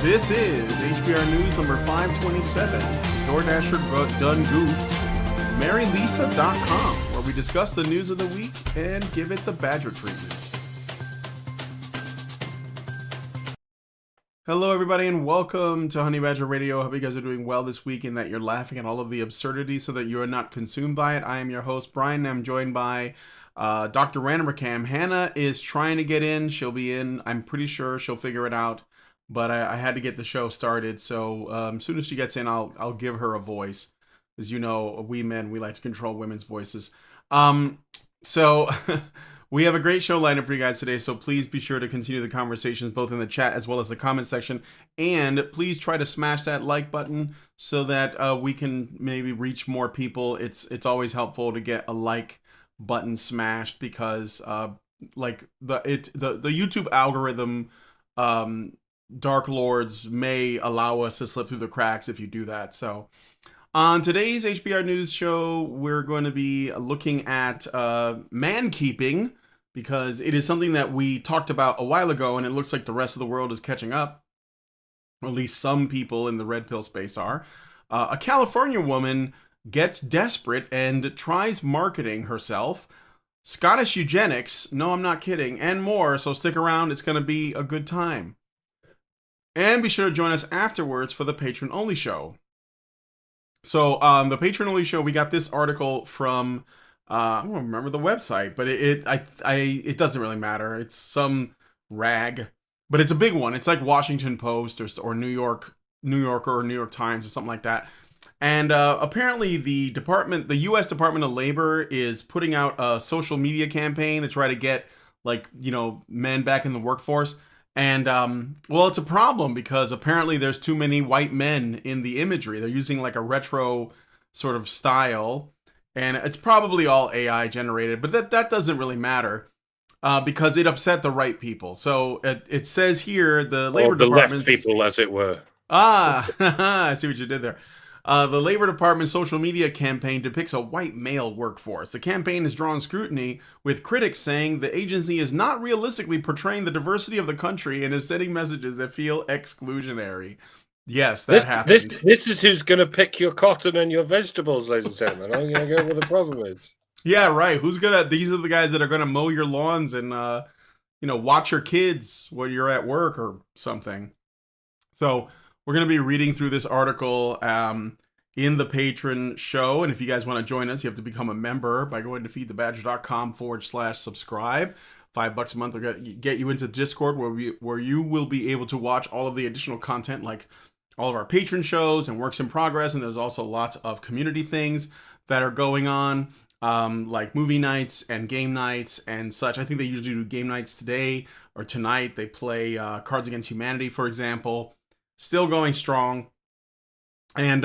This is HBR News number 527. DoorDasher done goofed. MaryLisa.com, where we discuss the news of the week and give it the Badger treatment. Hello, everybody, and welcome to Honey Badger Radio. I hope you guys are doing well this week and that you're laughing at all of the absurdity so that you are not consumed by it. I am your host, Brian, and I'm joined by Dr. Randomcam. Hannah is trying to get in. She'll be in. I'm pretty sure she'll figure it out. But I had to get the show started, so as soon as she gets in, I'll give her a voice. As you know, we men, we like to control women's voices. So we have a great show lined up for you guys today, so please be sure to continue the conversations both in the chat as well as the comment section. And please try to smash that like button so that we can maybe reach more people. It's always helpful to get a like button smashed because like the YouTube algorithm Dark Lords may allow us to slip through the cracks if you do that. So on today's HBR News show, we're going to be looking at mankeeping because it is something that we talked about a while ago, and it looks like the rest of the world is catching up. Or at least some people in the red pill space are. A California woman gets desperate and tries marketing herself. Scottish eugenics, no, I'm not kidding, and more, so stick around. It's going to be a good time. And be sure to join us afterwards for the patron-only show. So, the patron-only show, we got this article from, I don't remember the website, but it doesn't really matter. It's some rag, but it's a big one. It's like Washington Post or New Yorker or New York Times or something like that. And apparently the U.S. Department of Labor is putting out a social media campaign to try to get, men back in the workforce. And, well, it's a problem because apparently there's too many white men in the imagery. They're using like a retro sort of style, and it's probably all AI generated, but that doesn't really matter because it upset the right people. So it says here the Labor Department, left people, as it were. I see what you did there. The Labor Department's social media campaign depicts a white male workforce. The campaign has drawn scrutiny, with critics saying the agency is not realistically portraying the diversity of the country and is sending messages that feel exclusionary. Yes, that happened. This is who's going to pick your cotton and your vegetables, ladies and gentlemen. I'm going to go where the problem is. Yeah, right. These are the guys that are going to mow your lawns and, watch your kids when you're at work or something. So we're going to be reading through this article in the patron show. And if you guys want to join us, you have to become a member by going to feedthebadger.com/subscribe. $5 a month will get you into Discord where you will be able to watch all of the additional content, like all of our patron shows and works in progress. And there's also lots of community things that are going on, like movie nights and game nights and such. I think they usually do game nights today or tonight. They play Cards Against Humanity, for example. Still going strong. And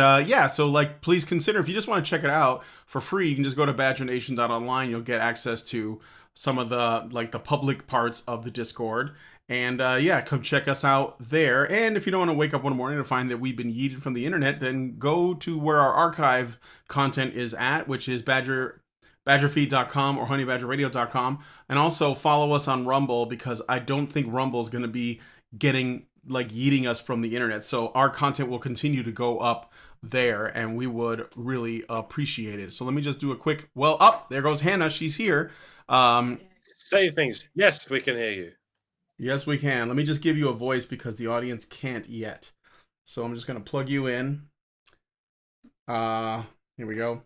so please consider, if you just want to check it out for free, you can just go to badgernation.online. You'll get access to some of the public parts of the Discord. And come check us out there. And if you don't want to wake up one morning to find that we've been yeeted from the internet, then go to where our archive content is at, which is badgerfeed.com or honeybadgerradio.com. And also follow us on Rumble, because I don't think Rumble is going to be yeeting us from the internet. So our content will continue to go up there, and we would really appreciate it. So let me just do a quick, there goes Hannah. She's here. Say things. Yes, we can hear you. Yes, we can. Let me just give you a voice because the audience can't yet. So I'm just going to plug you in. Here we go.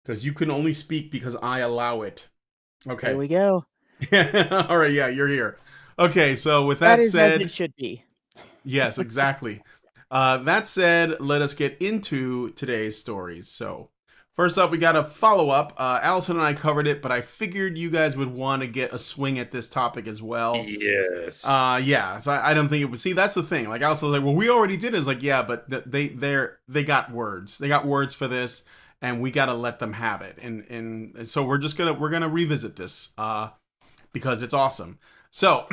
Because you can only speak because I allow it. Okay. Here we go. All right. Yeah, you're here. Okay. So with that said, as it should be. Yes, exactly. That said, let us get into today's stories. So first up, we got a follow-up. Allison and I covered it, but I figured you guys would want to get a swing at this topic as well. Yes. So I don't think it would. See, that's the thing. Like Allison was like, well, we already did it. It's like, yeah, but they got words. They got words for this, and we got to let them have it. And so we're gonna revisit this because it's awesome. So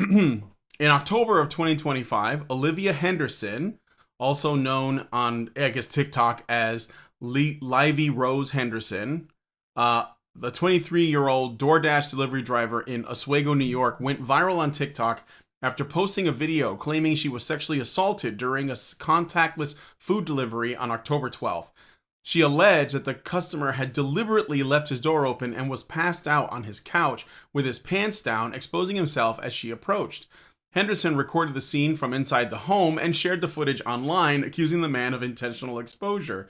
in October of 2025, Olivia Henderson, also known on, I guess, TikTok as Livy Rose Henderson, the 23-year-old DoorDash delivery driver in Oswego, New York, went viral on TikTok after posting a video claiming she was sexually assaulted during a contactless food delivery on October 12th. She alleged that the customer had deliberately left his door open and was passed out on his couch with his pants down, exposing himself as she approached. Henderson recorded the scene from inside the home and shared the footage online, accusing the man of intentional exposure.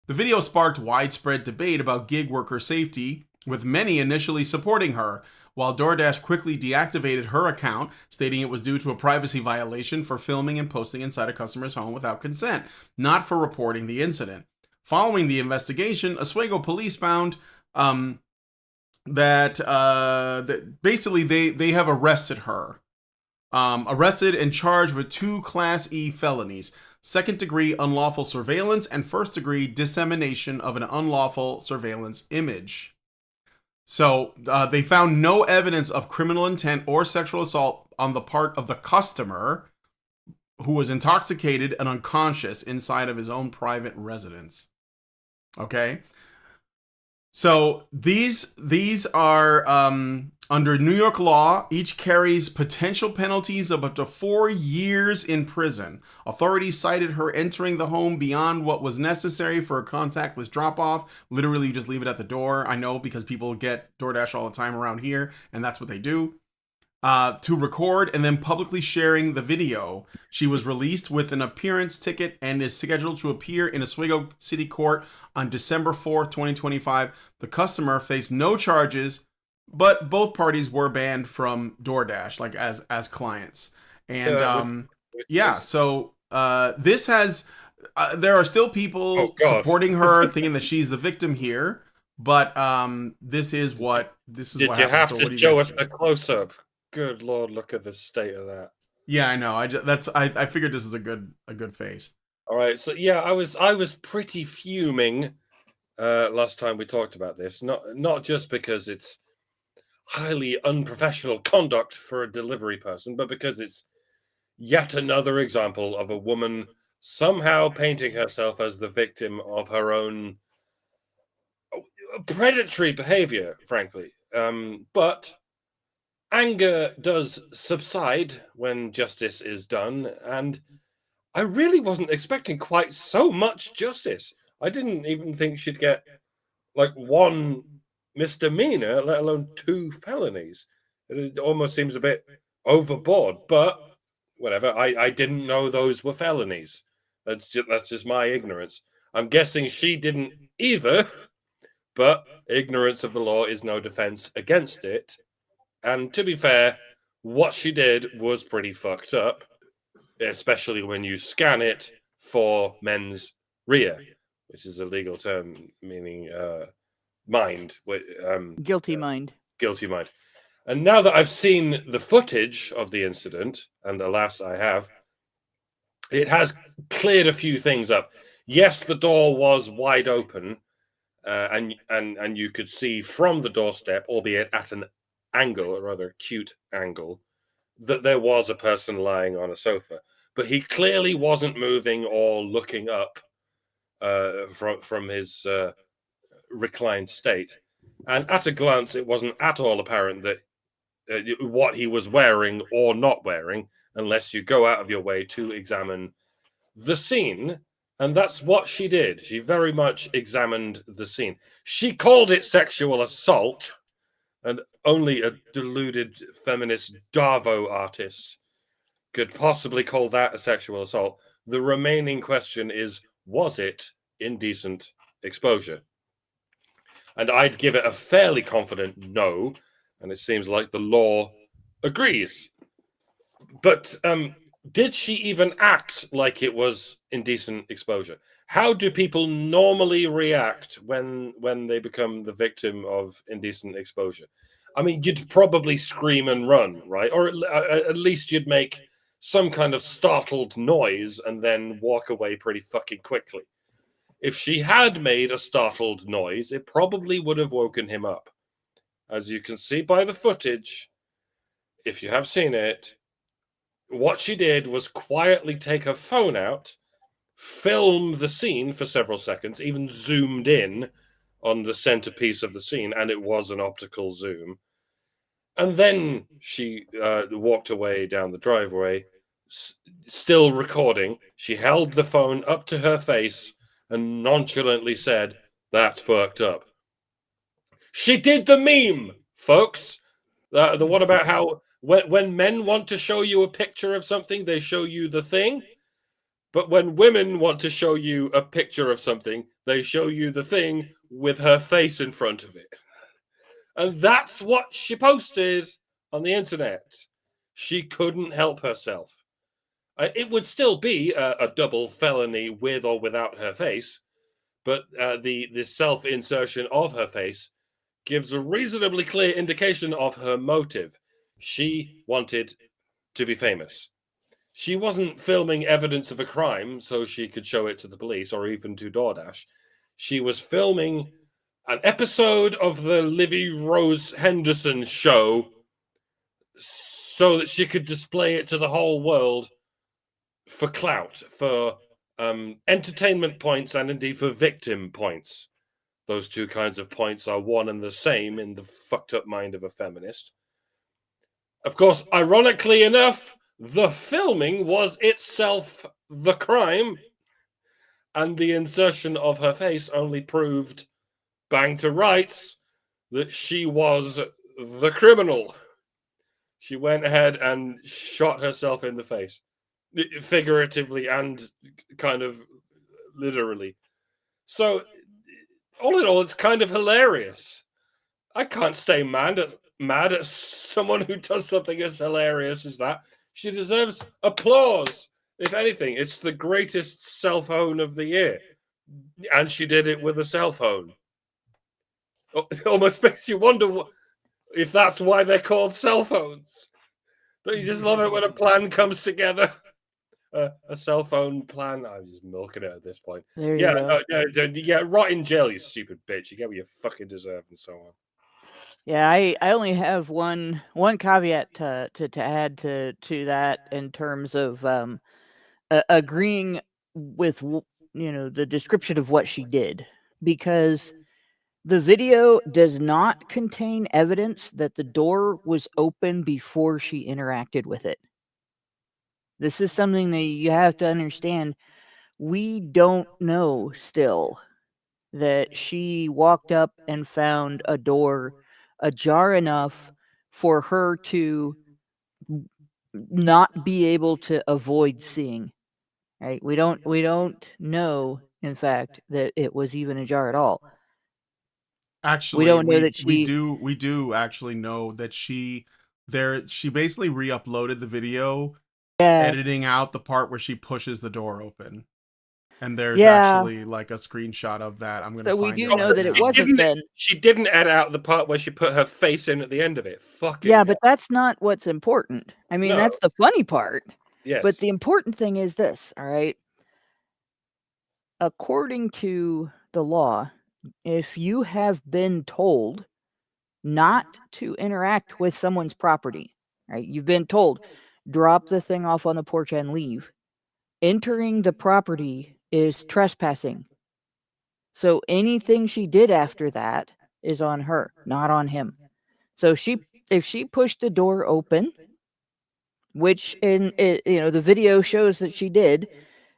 The video sparked widespread debate about gig worker safety, with many initially supporting her, while DoorDash quickly deactivated her account, stating it was due to a privacy violation for filming and posting inside a customer's home without consent, not for reporting the incident. Following the investigation, Oswego police found that basically they have arrested her. Arrested and charged with 2 Class E felonies: second-degree unlawful surveillance and first-degree dissemination of an unlawful surveillance image. So they found no evidence of criminal intent or sexual assault on the part of the customer, who was intoxicated and unconscious inside of his own private residence. Okay? So these are under New York law, each carries potential penalties of up to 4 years in prison. Authorities cited her entering the home beyond what was necessary for a contactless drop-off. Literally, you just leave it at the door. I know, because people get DoorDash all the time around here, and that's what they do. To record and then publicly sharing the video. She was released with an appearance ticket and is scheduled to appear in Oswego City Court on December 4th, 2025. The customer faced no charges, but both parties were banned from DoorDash, like as clients. And so this has there are still people supporting her, thinking that she's the victim here. But this is what happens. Did you have to show us the close-up? Good Lord, look at the state of that. Yeah, I know. I figured this is a good face. All right, so yeah, I was pretty fuming last time we talked about this. Not just because it's highly unprofessional conduct for a delivery person, but because it's yet another example of a woman somehow painting herself as the victim of her own predatory behavior, frankly. But anger does subside when justice is done, and I really wasn't expecting quite so much justice. I didn't even think she'd get like 1 misdemeanor, let alone 2 felonies. It almost seems a bit overboard, but whatever. I didn't know those were felonies. That's just my ignorance. I'm guessing she didn't either, but ignorance of the law is no defense against it. And to be fair, what she did was pretty fucked up, especially when you scan it for mens rea, which is a legal term meaning mind. Guilty mind. Guilty mind. And now that I've seen the footage of the incident, and alas, I have, it has cleared a few things up. Yes, the door was wide open, and you could see from the doorstep, albeit at an angle, a rather acute angle, that there was a person lying on a sofa, but he clearly wasn't moving or looking up from his reclined state. And at a glance, it wasn't at all apparent that what he was wearing or not wearing, unless you go out of your way to examine the scene. And that's what she did. She very much examined the scene. She called it sexual assault, and only a deluded feminist Darvo artist could possibly call that a sexual assault. The remaining question is, was it indecent exposure? And I'd give it a fairly confident no, and it seems like the law agrees. But did she even act like it was indecent exposure? How do people normally react when they become the victim of indecent exposure? I mean, you'd probably scream and run, right? Or at least you'd make some kind of startled noise and then walk away pretty fucking quickly. If she had made a startled noise, it probably would have woken him up. As you can see by the footage, if you have seen it, what she did was quietly take her phone out, film the scene for several seconds, even zoomed in on the centerpiece of the scene, and it was an optical zoom, And then she walked away down the driveway, still recording. She held the phone up to her face and nonchalantly said, "That's fucked up." She did the meme, folks. The one about how when men want to show you a picture of something, they show you the thing. But when women want to show you a picture of something, they show you the thing with her face in front of it. And that's what she posted on the internet. She couldn't help herself. It would still be a double felony with or without her face, but the self-insertion of her face gives a reasonably clear indication of her motive. She wanted to be famous. She wasn't filming evidence of a crime so she could show it to the police or even to DoorDash. She was filming an episode of the Livy Rose Henderson show so that she could display it to the whole world for clout, for entertainment points, and indeed for victim points. Those two kinds of points are one and the same in the fucked up mind of a feminist. Of course, ironically enough, the filming was itself the crime, and the insertion of her face only proved, bang to rights, that she was the criminal. She went ahead and shot herself in the face, figuratively and kind of literally. So, all in all, it's kind of hilarious. I can't stay mad at someone who does something as hilarious as that. She deserves applause. If anything, it's the greatest cell phone of the year. And she did it with a cell phone. It almost makes you wonder if that's why they're called cell phones. But you just love it when a plan comes together. A cell phone plan. I'm just milking it at this point. There you go. Yeah, rot in jail, you stupid bitch. You get what you fucking deserve, and so on. Yeah, I only have one caveat to add to that in terms of agreeing with the description of what she did, because the video does not contain evidence that the door was open before she interacted with it. This is something that you have to understand. We don't know still that she walked up and found a door ajar enough for her to not be able to avoid seeing. Right? We don't know, in fact, that it was even ajar at all. Actually, We don't know that we do actually know that she basically re-uploaded the video, editing out the part where she pushes the door open. And there's actually like a screenshot of that. I'm gonna So we find do it know right that it now. wasn't then. She didn't edit out the part where she put her face in at the end of it. Fucking Yeah, but that's not what's important. I mean, No. that's the funny part. yes. But the important thing is this, all right? According to the law, if you have been told not to interact with someone's property, right? You've been told, drop the thing off on the porch and leave. Entering the property is trespassing. So anything she did after that is on her, not on him. So if she pushed the door open, which the video shows that she did,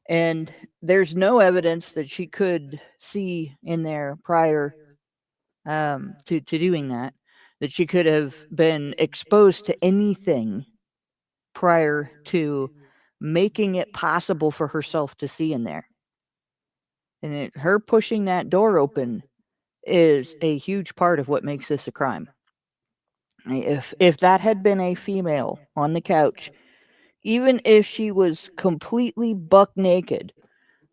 and there's no evidence that she could see in there prior to doing that she could have been exposed to anything prior to making it possible for herself to see in there. And her pushing that door open is a huge part of what makes this a crime. If that had been a female on the couch, even if she was completely buck naked,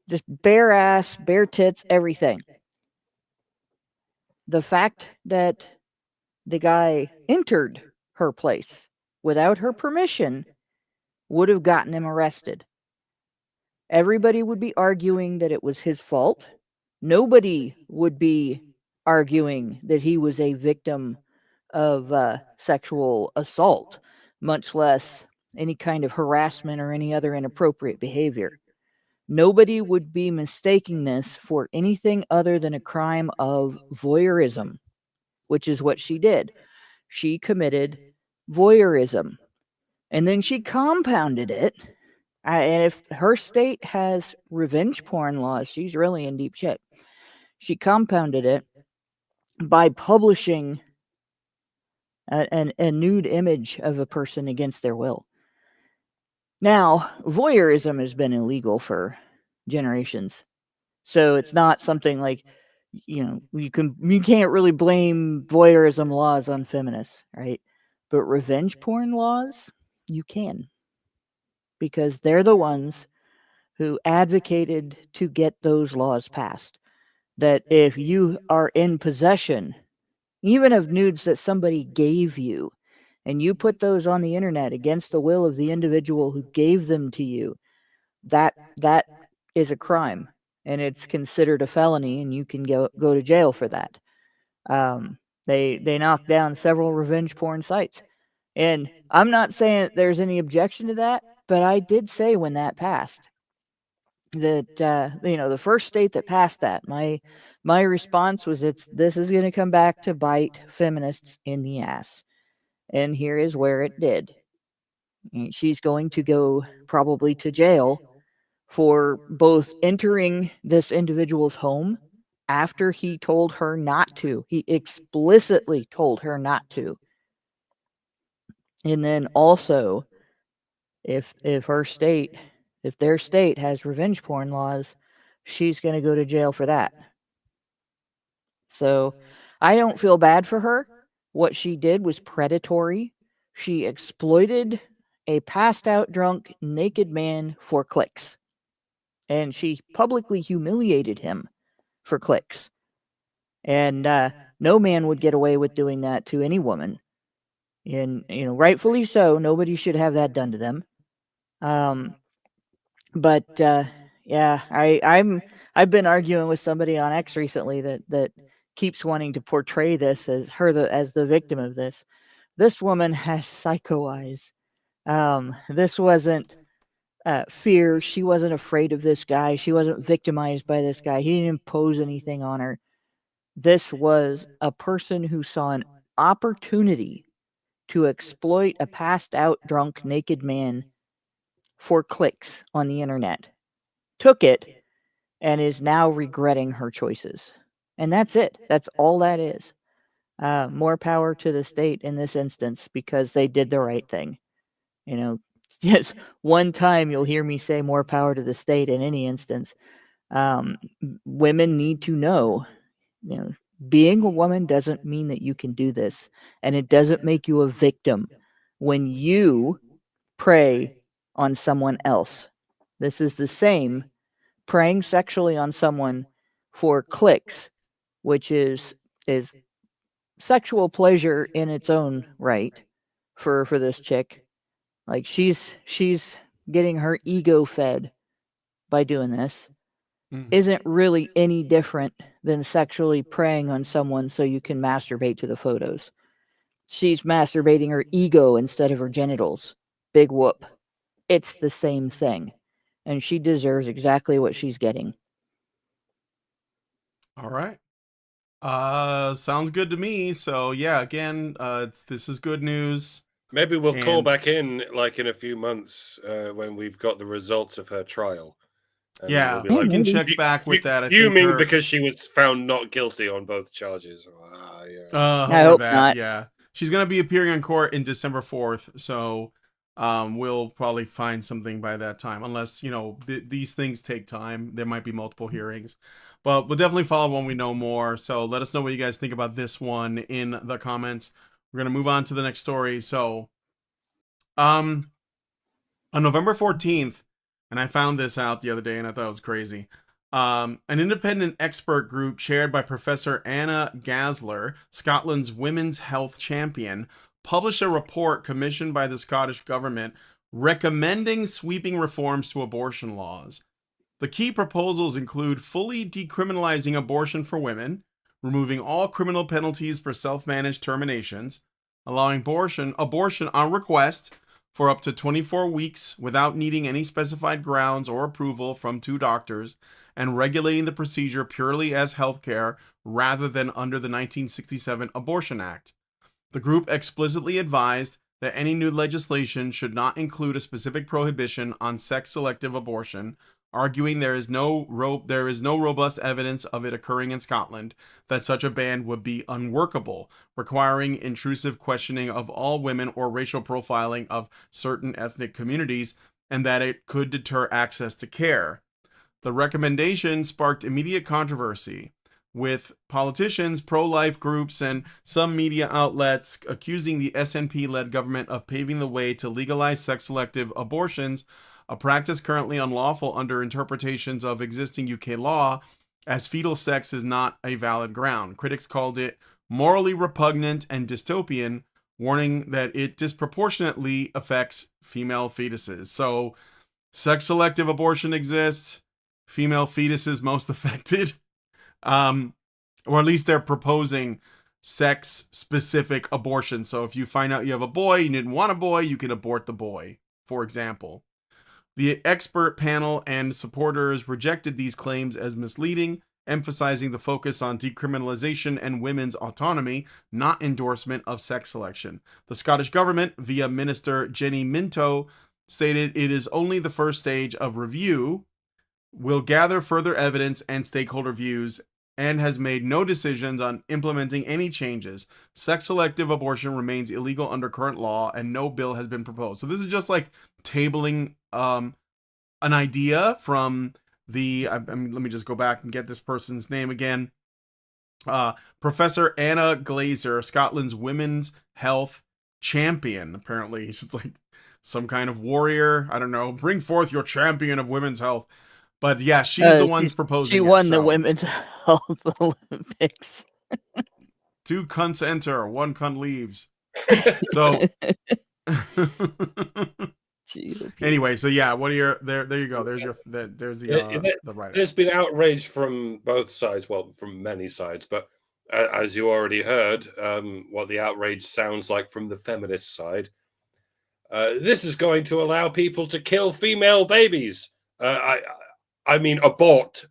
just bare ass, bare tits, everything, the fact that the guy entered her place without her permission would have gotten him arrested. Everybody would be arguing that it was his fault. Nobody would be arguing that he was a victim of sexual assault, much less any kind of harassment or any other inappropriate behavior. Nobody would be mistaking this for anything other than a crime of voyeurism, which is what she did. She committed voyeurism. And then she compounded it. And if her state has revenge porn laws, she's really in deep shit. She compounded it by publishing a nude image of a person against their will. Now, voyeurism has been illegal for generations. So it's not something like, you can't really blame voyeurism laws on feminists, right? But revenge porn laws, you can. Because they're the ones who advocated to get those laws passed. That if you are in possession, even of nudes that somebody gave you, and you put those on the internet against the will of the individual who gave them to you, that is a crime, and it's considered a felony, and you can go to jail for that. They knocked down several revenge porn sites, and I'm not saying that there's any objection to that, but I did say when that passed that the first state that passed that, my response was, this is going to come back to bite feminists in the ass, and here is where it did. She's going to go probably to jail for both entering this individual's home after he told her not to. He explicitly told her not to. And then also, if their state has revenge porn laws, she's going to go to jail for that. So I don't feel bad for her. What she did was predatory. She exploited a passed out drunk naked man for clicks. And she publicly humiliated him for clicks. And no man would get away with doing that to any woman. And, rightfully so, nobody should have that done to them. But yeah, I've been arguing with somebody on X recently that keeps wanting to portray this as as the victim of this. This woman has psycho eyes. This wasn't fear. She wasn't afraid of this guy. She wasn't victimized by this guy. He didn't impose anything on her. This was a person who saw an opportunity to exploit a passed out, drunk, naked man for clicks on the internet, took it, and is now regretting her choices. And that's it. That's all that is. More power to the state in this instance, because they did the right thing. Yes, one time you'll hear me say more power to the state in any instance. Women need to know, being a woman doesn't mean that you can do this, and it doesn't make you a victim when you prey on someone else. This is the same preying sexually on someone for clicks, which is sexual pleasure in its own right for this chick. Like she's getting her ego fed by doing this. Isn't really any different than sexually preying on someone so you can masturbate to the photos. She's masturbating her ego instead of her genitals. Big whoop. It's the same thing. And she deserves exactly what she's getting. All right. Sounds good to me. So yeah, again, this is good news. Maybe we'll call back in like in a few months when we've got the results of her trial. And yeah, we'll be like, we can check back with that. I think mean because she was found not guilty on both charges? Yeah. I hope not. Yeah, she's gonna be appearing in court in December 4th. So, we'll probably find something by that time, unless these things take time. There might be multiple hearings, but we'll definitely follow when we know more. So let us know what you guys think about this one in the comments. We're gonna move on to the next story. So, on November 14th. And I found this out the other day, and I thought it was crazy. An independent expert group chaired by Professor Anna Gasler, Scotland's women's health champion, published a report commissioned by the Scottish government recommending sweeping reforms to abortion laws. The key proposals include fully decriminalizing abortion for women, removing all criminal penalties for self-managed terminations, allowing abortion on request for up to 24 weeks without needing any specified grounds or approval from two doctors, and regulating the procedure purely as healthcare rather than under the 1967 Abortion Act. The group explicitly advised that any new legislation should not include a specific prohibition on sex-selective abortion, arguing there is no robust evidence of it occurring in Scotland, that such a ban would be unworkable, requiring intrusive questioning of all women or racial profiling of certain ethnic communities, and that it could deter access to care. The recommendation sparked immediate controversy, with politicians, pro-life groups, and some media outlets accusing the SNP-led government of paving the way to legalize sex-selective abortions, a practice currently unlawful under interpretations of existing UK law, as fetal sex is not a valid ground. Critics called it morally repugnant and dystopian, warning that it disproportionately affects female fetuses. So, sex-selective abortion exists. Female fetuses most affected. Or at least they're proposing sex-specific abortion. So if you find out you have a boy, you didn't want a boy, you can abort the boy, for example. The expert panel and supporters rejected these claims as misleading, emphasizing the focus on decriminalization and women's autonomy, not endorsement of sex selection. The Scottish government, via Minister Jenny Minto, stated it is only the first stage of review, will gather further evidence and stakeholder views, and has made no decisions on implementing any changes. Sex-selective abortion remains illegal under current law, and no bill has been proposed. So this is just like tabling an idea from the. Let me just go back and get this person's name again. Professor Anna Glazer, Scotland's women's health champion. Apparently, she's like some kind of warrior. I don't know. Bring forth your champion of women's health. But yeah, she's the one proposing. She won the Women's Health Olympics. 2 cunts enter, 1 cunt leaves. So anyway, so yeah, what are your there you go. There's the writer. There's been outrage from both sides, well, from many sides, but as you already heard, what the outrage sounds like from the feminist side. This is going to allow people to kill female babies. I mean, abort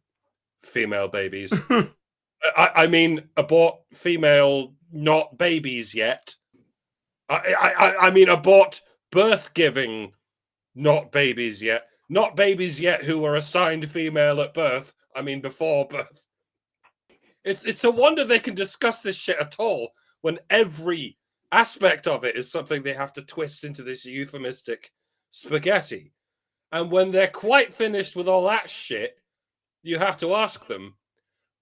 female babies. I mean, abort female, not babies yet. I mean, abort birth-giving, not babies yet. Not babies yet who were assigned female at birth. I mean, before birth. It's a wonder they can discuss this shit at all when every aspect of it is something they have to twist into this euphemistic spaghetti. And when they're quite finished with all that shit, you have to ask them,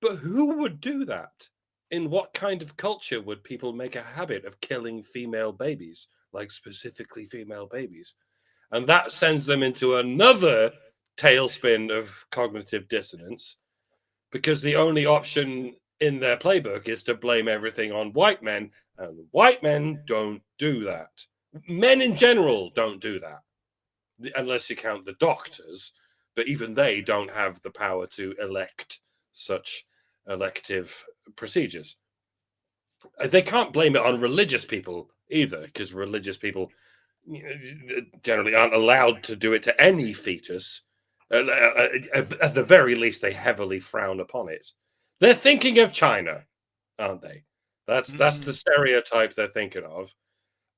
but who would do that? In what kind of culture would people make a habit of killing female babies, like specifically female babies? And that sends them into another tailspin of cognitive dissonance, because the only option in their playbook is to blame everything on white men, and white men don't do that. Men in general don't do that. Unless you count the doctors, but even they don't have the power to elect such elective procedures. They can't blame it on religious people either, because religious people generally aren't allowed to do it to any fetus. At the very least, they heavily frown upon it. They're thinking of China, aren't they? That's the stereotype they're thinking of.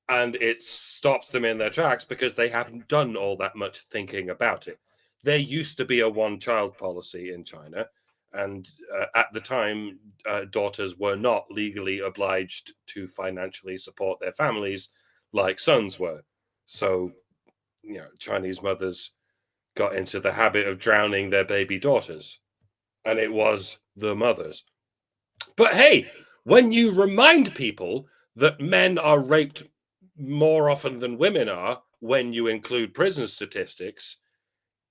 And it stops them in their tracks because they haven't done all that much thinking about it. There used to be a one-child policy in China, and at the time, daughters were not legally obliged to financially support their families like sons were. So, Chinese mothers got into the habit of drowning their baby daughters, and it was the mothers. But hey, when you remind people that men are raped more often than women are, when you include prison statistics,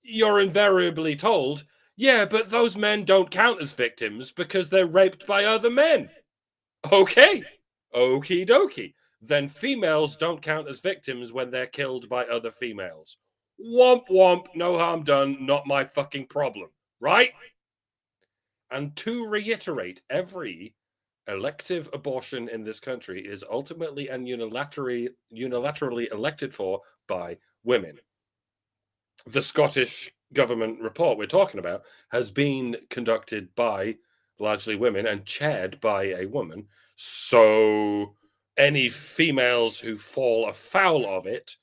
you're invariably told, yeah, but those men don't count as victims because they're raped by other men. Okay, okie dokie. Then females don't count as victims when they're killed by other females. Womp womp, no harm done, not my fucking problem, right? And to reiterate, every elective abortion in this country is ultimately and unilaterally elected for by women. The Scottish government report we're talking about has been conducted by largely women and chaired by a woman. So any females who fall afoul of it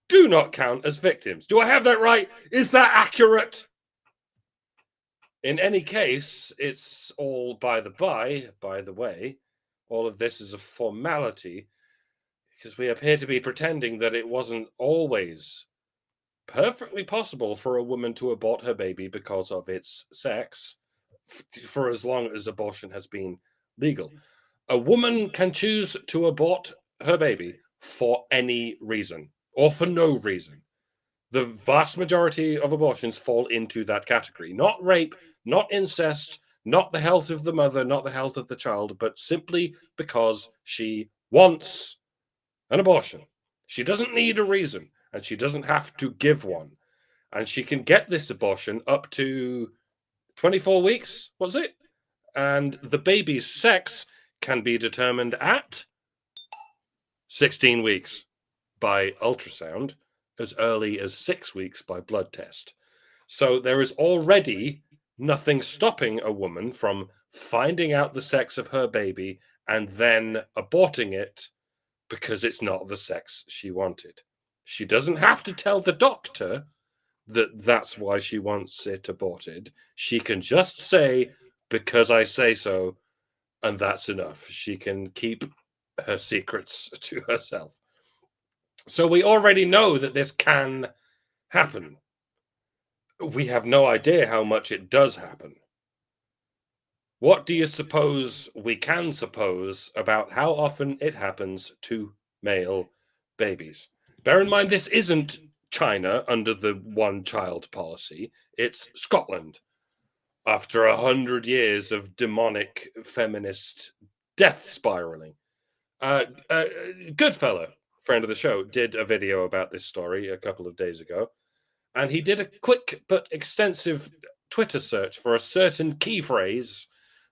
do not count as victims. Do I have that right? Is that accurate? In any case, it's all by the way. All of this is a formality because we appear to be pretending that it wasn't always perfectly possible for a woman to abort her baby because of its sex for as long as abortion has been legal. A woman can choose to abort her baby for any reason or for no reason. The vast majority of abortions fall into that category. Not rape, not incest, not the health of the mother, not the health of the child, but simply because she wants an abortion. She doesn't need a reason, and she doesn't have to give one. And she can get this abortion up to 24 weeks, was it? And the baby's sex can be determined at 16 weeks by ultrasound, as early as 6 weeks by blood test. So there is already nothing stopping a woman from finding out the sex of her baby and then aborting it because it's not the sex she wanted. She doesn't have to tell the doctor that that's why she wants it aborted. She can just say, because I say so, and that's enough. She can keep her secrets to herself. So we already know that this can happen. We have no idea how much it does happen. What do you suppose we can suppose about how often it happens to male babies? Bear in mind, this isn't China under the one-child policy. It's Scotland after 100 years of demonic feminist death spiraling. Goodfella, friend of the show, did a video about this story a couple of days ago, and he did a quick but extensive Twitter search for a certain key phrase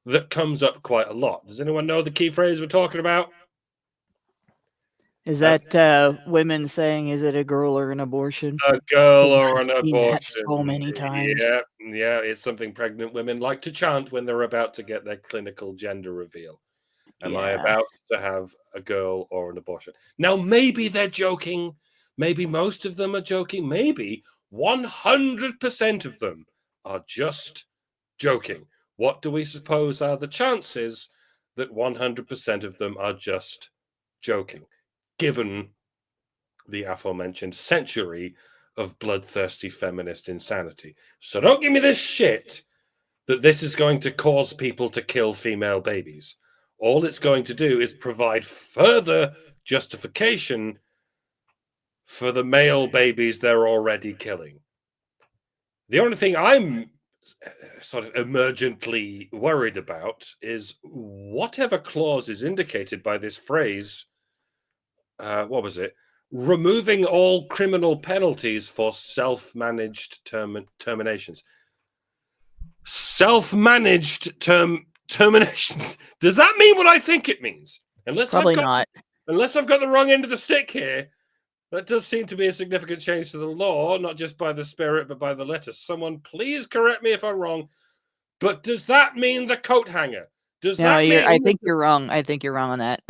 that comes up quite a lot. Does anyone know the key phrase we're talking about? Is that women saying, "Is it a girl or an abortion?" A girl 'Cause or I've an seen that abortion. so many times. Yeah, it's something pregnant women like to chant when they're about to get their clinical gender reveal. Am I Yeah. about to have a girl or an abortion? Now, maybe they're joking. Maybe most of them are joking. Maybe 100% of them are just joking. What do we suppose are the chances that 100% of them are just joking, given the aforementioned century of bloodthirsty feminist insanity? So don't give me this shit that this is going to cause people to kill female babies. All it's going to do is provide further justification for the male babies they're already killing. The only thing I'm sort of emergently worried about is whatever clause is indicated by this phrase. What was it? Removing all criminal penalties for self-managed terminations. Self-managed terminations. Does that mean what I think it means? Probably not. Unless I've got the wrong end of the stick here, that does seem to be a significant change to the law, not just by the spirit, but by the letter. Someone please correct me if I'm wrong. But does that mean the coat hanger? Does No, that mean I think you're wrong. I think you're wrong on that.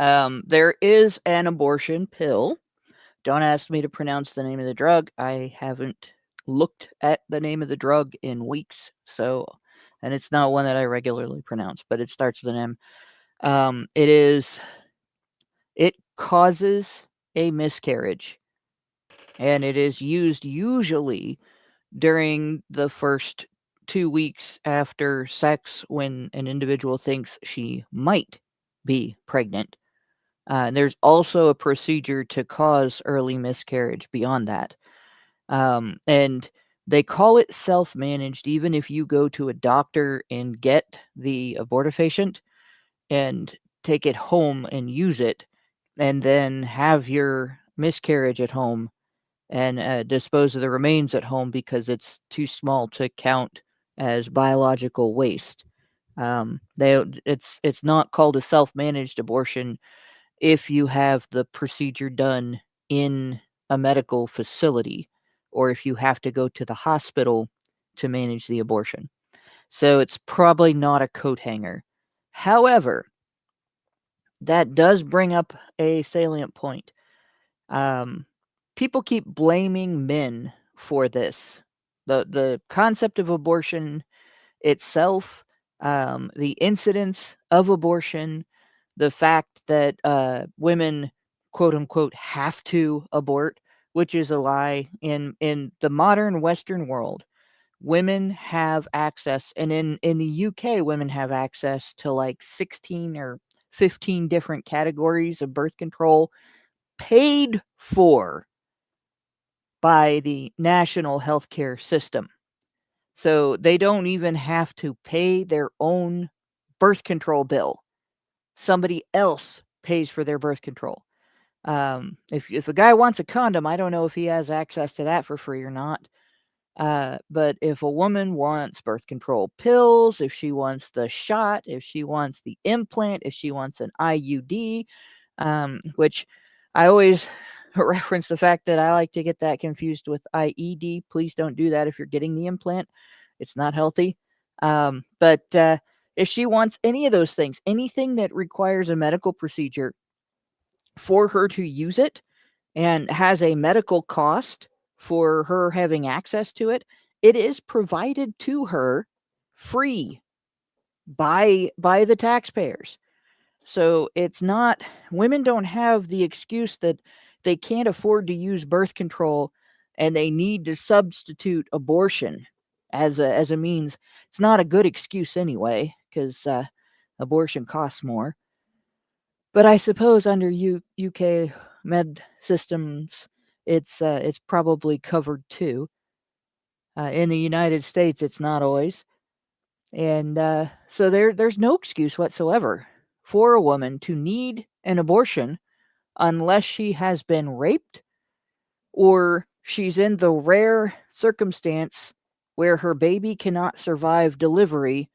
There is an abortion pill. Don't ask me to pronounce the name of the drug. I haven't looked at the name of the drug in weeks. So, and it's not one that I regularly pronounce, but it starts with an M. It causes a miscarriage, and it is used usually during the first 2 weeks after sex when an individual thinks she might be pregnant. And there's also a procedure to cause early miscarriage beyond that. And they call it self-managed even if you go to a doctor and get the abortifacient and take it home and use it, and then have your miscarriage at home and dispose of the remains at home because it's too small to count as biological waste. It's not called a self-managed abortion if you have the procedure done in a medical facility or if you have to go to the hospital to manage the abortion. So it's probably not a coat hanger. However, that does bring up a salient point. People keep blaming men for this. The concept of abortion itself, the incidence of abortion, the fact that women, quote unquote, have to abort, which is a lie. In the modern Western world, women have access, and in the UK, women have access to like 16 or 15 different categories of birth control paid for by the national healthcare system. So they don't even have to pay their own birth control bill. Somebody else pays for their birth control. If a guy wants a condom, I don't know if he has access to that for free or not. But if a woman wants birth control pills, if she wants the shot, if she wants the implant, if she wants an IUD, which I always reference the fact that I like to get that confused with IED. Please don't do that if you're getting the implant. It's not healthy. But if she wants any of those things, anything that requires a medical procedure for her to use it and has a medical cost for her having access to it, it is provided to her free by the taxpayers. So it's not, women don't have the excuse that they can't afford to use birth control and they need to substitute abortion as a means. It's not a good excuse anyway, because abortion costs more. But I suppose under UK med systems, it's probably covered too. In the United States, it's not always, and so there's no excuse whatsoever for a woman to need an abortion unless she has been raped or she's in the rare circumstance where her baby cannot survive delivery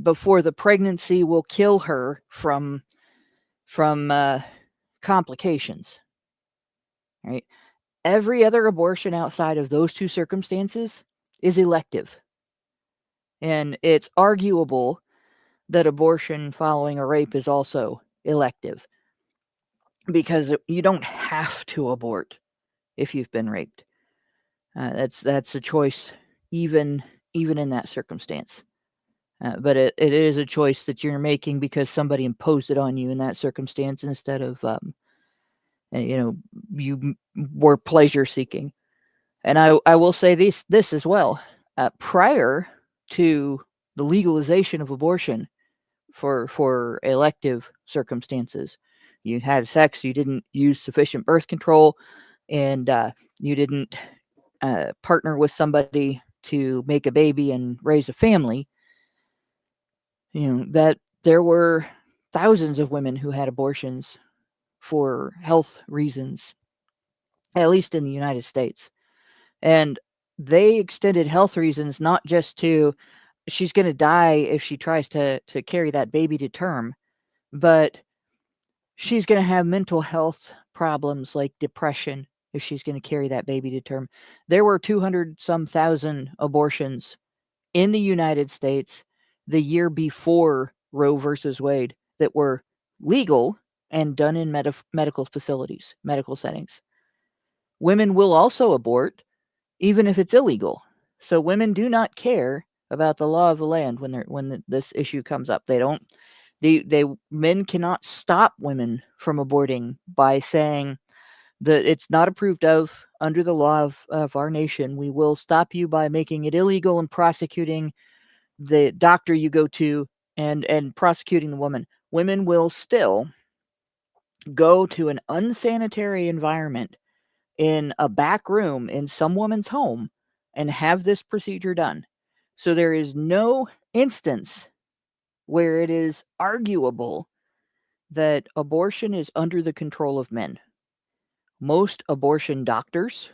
before the pregnancy will kill her from complications. Right? Every other abortion outside of those two circumstances is elective. And it's arguable that abortion following a rape is also elective because you don't have to abort if you've been raped. That's a choice even in that circumstance. But it is a choice that you're making because somebody imposed it on you in that circumstance instead of you were pleasure seeking. And I will say this as well. Prior to the legalization of abortion for elective circumstances, you had sex, you didn't use sufficient birth control, and you didn't partner with somebody to make a baby and raise a family. That there were thousands of women who had abortions for health reasons, at least in the United States. And they extended health reasons not just to she's going to die if she tries to carry that baby to term, but she's going to have mental health problems like depression if she's going to carry that baby to term. There were 200 some thousand abortions in the United States the year before Roe versus Wade that were legal and done in medical facilities, medical settings. Women will also abort even if it's illegal. So women do not care about the law of the land when this issue comes up. They don't. Men cannot stop women from aborting by saying that it's not approved of under the law of our nation. We will stop you by making it illegal and prosecuting the doctor you go to and prosecuting the woman. Women will still go to an unsanitary environment in a back room in some woman's home and have this procedure done. So there is no instance where it is arguable that abortion is under the control of men. Most abortion doctors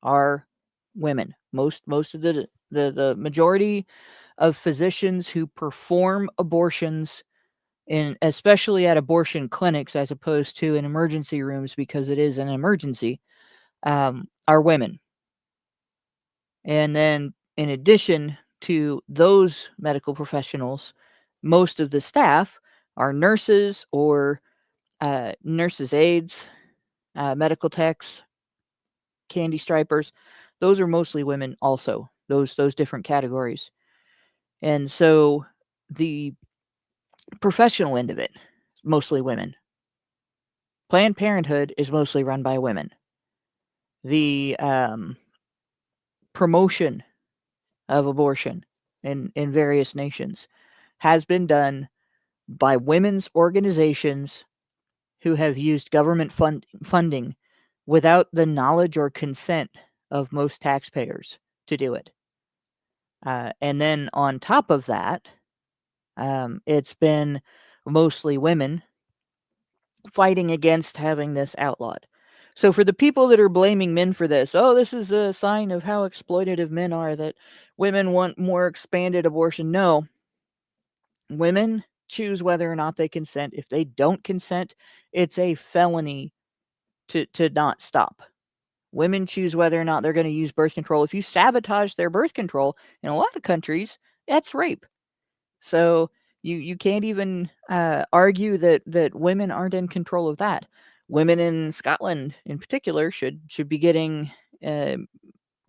are women. Most of the majority of physicians who perform abortions especially at abortion clinics as opposed to in emergency rooms because it is an emergency, are women. And then in addition to those medical professionals, most of the staff are nurses or nurses' aides, medical techs, candy stripers, those are mostly women also, those different categories. And so the professional end of it, mostly women. Planned Parenthood is mostly run by women. The promotion of abortion in various nations has been done by women's organizations who have used government funding without the knowledge or consent of most taxpayers to do it. And then on top of that, it's been mostly women fighting against having this outlawed. So for the people that are blaming men for this, oh, this is a sign of how exploitative men are, that women want more expanded abortion. No, women choose whether or not they consent. If they don't consent, it's a felony to not stop. Women choose whether or not they're going to use birth control. If you sabotage their birth control, in a lot of countries, that's rape. So you can't even argue that women aren't in control of that. Women in Scotland, in particular, should be getting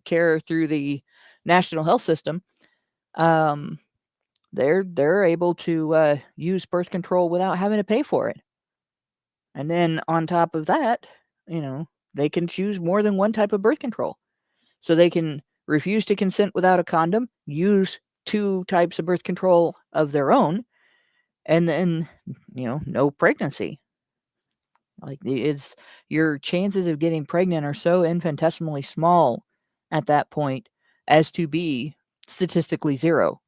care through the National Health System. They're able to use birth control without having to pay for it. And then on top of that, they can choose more than one type of birth control. So they can refuse to consent without a condom, use 2 types of birth control of their own, and then, no pregnancy. Like, it's your chances of getting pregnant are so infinitesimally small at that point as to be statistically zero.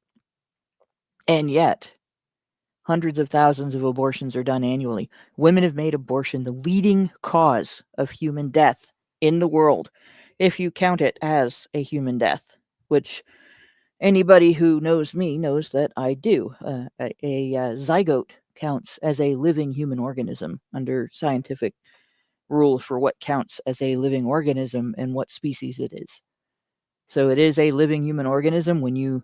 And yet, hundreds of thousands of abortions are done annually. Women have made abortion the leading cause of human death in the world, if you count it as a human death, which anybody who knows me knows that I do. A zygote counts as a living human organism under scientific rules for what counts as a living organism and what species it is. So it is a living human organism. When you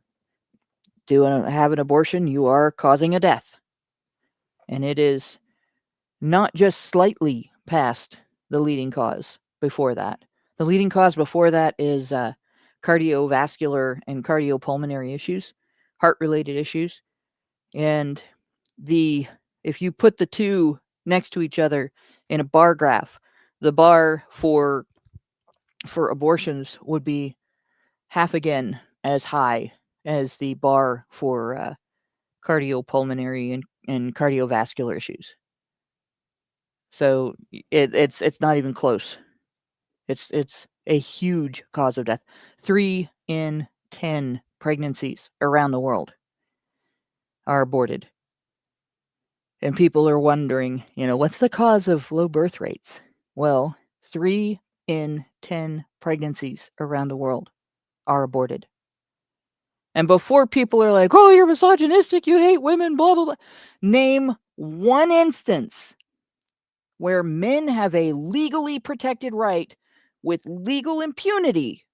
have an abortion, you are causing a death. And it is not just slightly past the leading cause before that. The leading cause before that is cardiovascular and cardiopulmonary issues, heart-related issues. And if you put the two next to each other in a bar graph, the bar for abortions would be half again as high as the bar for cardiopulmonary and cardiovascular issues. So it's not even close. It's a huge cause of death. 3 in 10 pregnancies around the world are aborted. And people are wondering, what's the cause of low birth rates? Well, 3 in 10 pregnancies around the world are aborted. And before people are like, oh, you're misogynistic, you hate women, blah, blah, blah. Name one instance where men have a legally protected right with legal impunity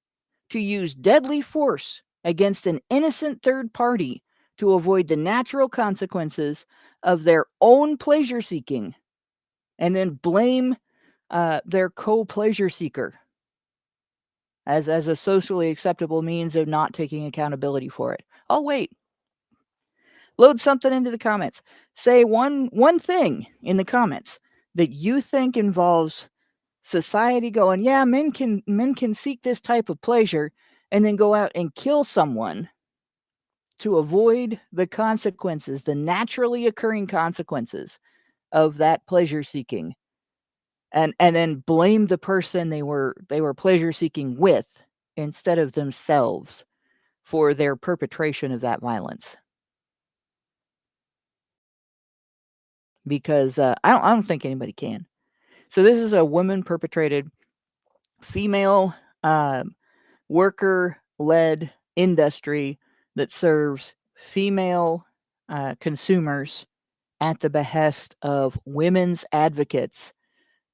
to use deadly force against an innocent third party to avoid the natural consequences of their own pleasure seeking, and then blame their co-pleasure seeker as a socially acceptable means of not taking accountability for it. Oh, wait. Load something into the comments. Say one thing in the comments that you think involves society going, yeah, men can seek this type of pleasure, and then go out and kill someone to avoid the consequences, the naturally occurring consequences of that pleasure seeking, and then blame the person they were pleasure seeking with instead of themselves for their perpetration of that violence. Because I don't think anybody can. So this is a woman perpetrated, female worker-led industry that serves female consumers at the behest of women's advocates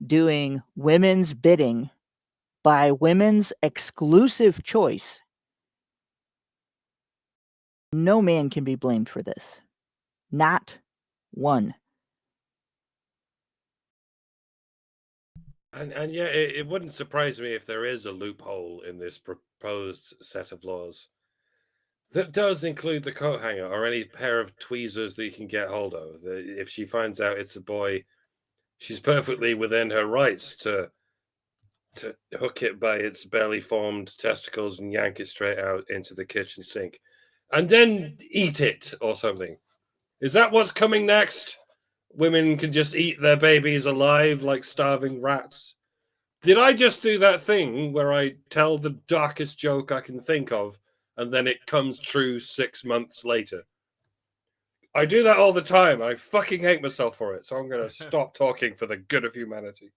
doing women's bidding by women's exclusive choice. No man can be blamed for this. Not one. And yeah, it wouldn't surprise me if there is a loophole in this proposed set of laws that does include the coat hanger or any pair of tweezers that you can get hold of. If she finds out it's a boy, she's perfectly within her rights to hook it by its barely formed testicles and yank it straight out into the kitchen sink, and then eat it or something. Is that what's coming next? Women can just eat their babies alive like starving rats. Did I just do that thing where I tell the darkest joke I can think of and then it comes true 6 months later? I do that all the time. I fucking hate myself for it. So I'm going to stop talking for the good of humanity.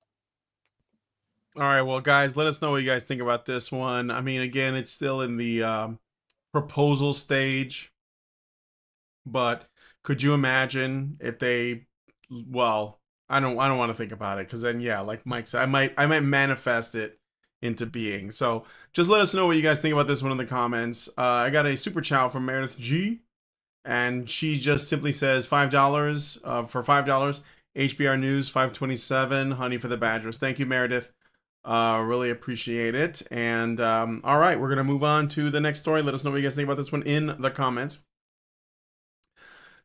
All right, well, guys, let us know what you guys think about this one. I mean, again, it's still in the proposal stage, but could you imagine if they? Well, I don't want to think about it because then, yeah, like Mike said, I might manifest it into being. So just let us know what you guys think about this one in the comments. I got a super chat from Meredith G, and she just simply says $5 for $5. HBR News 527 honey for the Badgers. Thank you, Meredith. Really appreciate it. And all right, we're gonna move on to the next story. Let us know what you guys think about this one in the comments.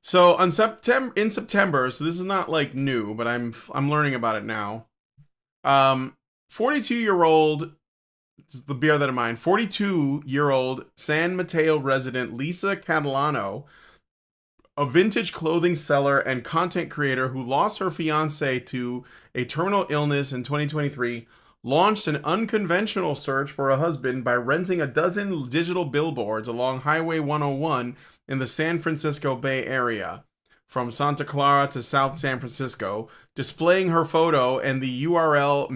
So in September, so this is not like new, but I'm learning about it now. 42-year-old, this is the beer that of mine. 42-year-old San Mateo resident Lisa Catalano, a vintage clothing seller and content creator who lost her fiance to a terminal illness in 2023, launched an unconventional search for a husband by renting a dozen digital billboards along Highway 101 in the San Francisco Bay Area, from Santa Clara to South San Francisco, displaying her photo and the URL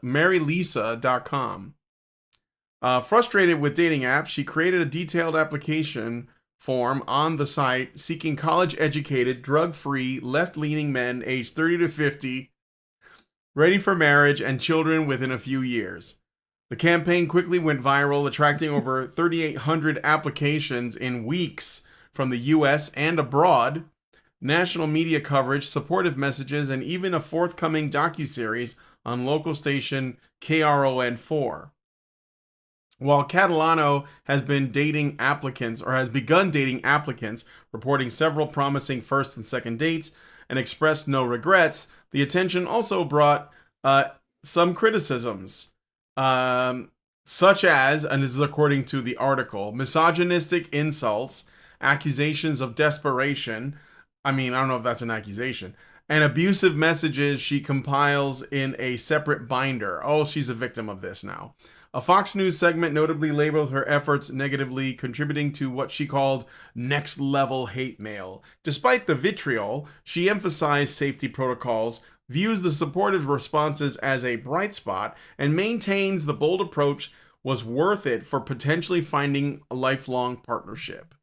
marylisa.com. Frustrated with dating apps, she created a detailed application form on the site seeking college-educated, drug-free, left-leaning men aged 30 to 50, ready for marriage and children within a few years. The campaign quickly went viral, attracting over 3,800 applications in weeks from the US and abroad, national media coverage, supportive messages, and even a forthcoming docuseries on local station KRON4. While Catalano has begun dating applicants, reporting several promising first and second dates, and expressed no regrets, the attention also brought some criticisms, such as, and this is according to the article, misogynistic insults, accusations of desperation. I mean, I don't know if that's an accusation. And abusive messages she compiles in a separate binder. Oh, she's a victim of this now. A Fox News segment notably labeled her efforts negatively, contributing to what she called next level hate mail. Despite the vitriol, she emphasized safety protocols, views the supportive responses as a bright spot, and maintains the bold approach was worth it for potentially finding a lifelong partnership.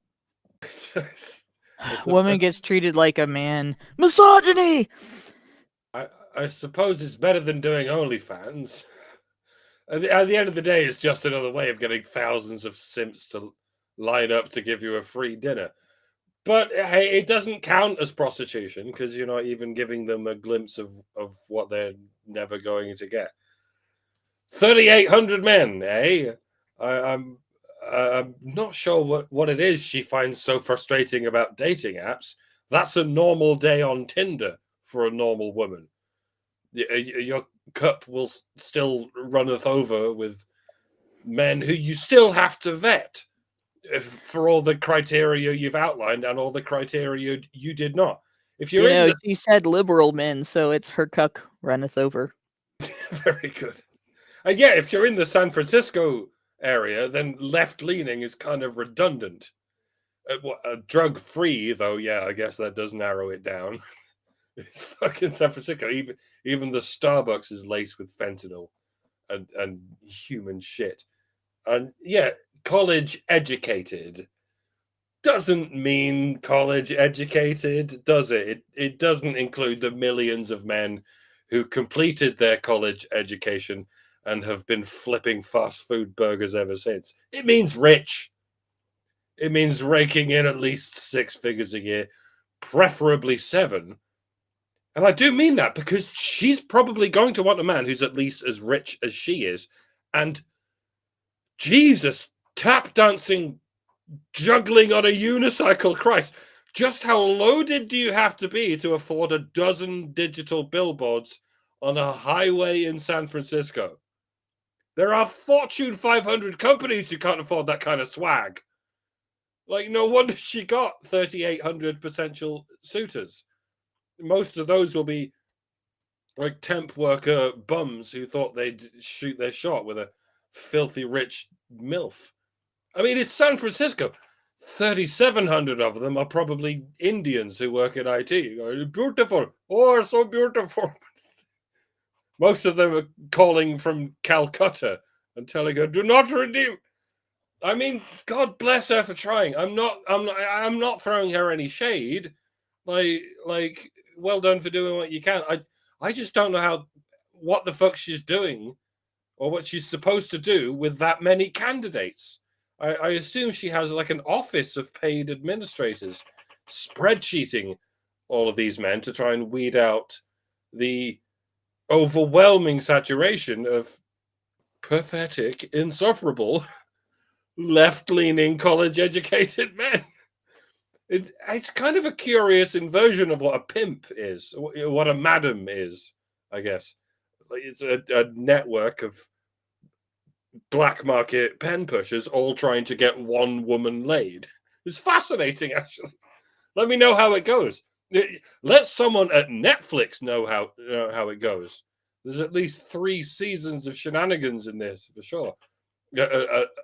Woman gets treated like a man. Misogyny! I suppose it's better than doing OnlyFans. At the end of the day, it's just another way of getting thousands of simps to line up to give you a free dinner. But hey, it doesn't count as prostitution because you're not even giving them a glimpse of what they're never going to get. 3,800 men, eh? I'm not sure what it is she finds so frustrating about dating apps. That's a normal day on Tinder for a normal woman. Your cup will still runneth over with men who you still have to vet for all the criteria you've outlined and all the criteria you did not. If you're she said liberal men, so it's her cup runneth over. Very good. And yeah, if you're in the San Francisco area, then left-leaning is kind of redundant. Drug-free, though, yeah, I guess that does narrow it down. It's fucking San Francisco. Even the Starbucks is laced with fentanyl and human shit. And yeah, college educated doesn't mean college educated, does it? It doesn't include the millions of men who completed their college education and have been flipping fast food burgers ever since. It means rich. It means raking in at least 6 figures a year, preferably 7. And I do mean that, because she's probably going to want a man who's at least as rich as she is. And Jesus, tap dancing, juggling on a unicycle, Christ. Just how loaded do you have to be to afford a dozen digital billboards on a highway in San Francisco? There are Fortune 500 companies who can't afford that kind of swag. Like, no wonder she got 3,800 potential suitors. Most of those will be like temp worker bums who thought they'd shoot their shot with a filthy rich MILF. I mean, it's San Francisco. 3,700 of them are probably Indians who work in IT. Beautiful. Oh, so beautiful. Most of them are calling from Calcutta and telling her, "Do not redeem." I mean, God bless her for trying. I'm not throwing her any shade. Like, well done for doing what you can. I just don't know what the fuck she's doing, or what she's supposed to do with that many candidates. I assume she has like an office of paid administrators spreadsheeting all of these men to try and weed out the overwhelming saturation of pathetic, insufferable, left-leaning, college-educated men. It's kind of a curious inversion of what a pimp is, what a madam is, I guess. It's a network of black market pen pushers all trying to get one woman laid. It's fascinating, actually. Let me know how it goes. Let someone at Netflix know how it goes. There's at least 3 seasons of shenanigans in this, for sure.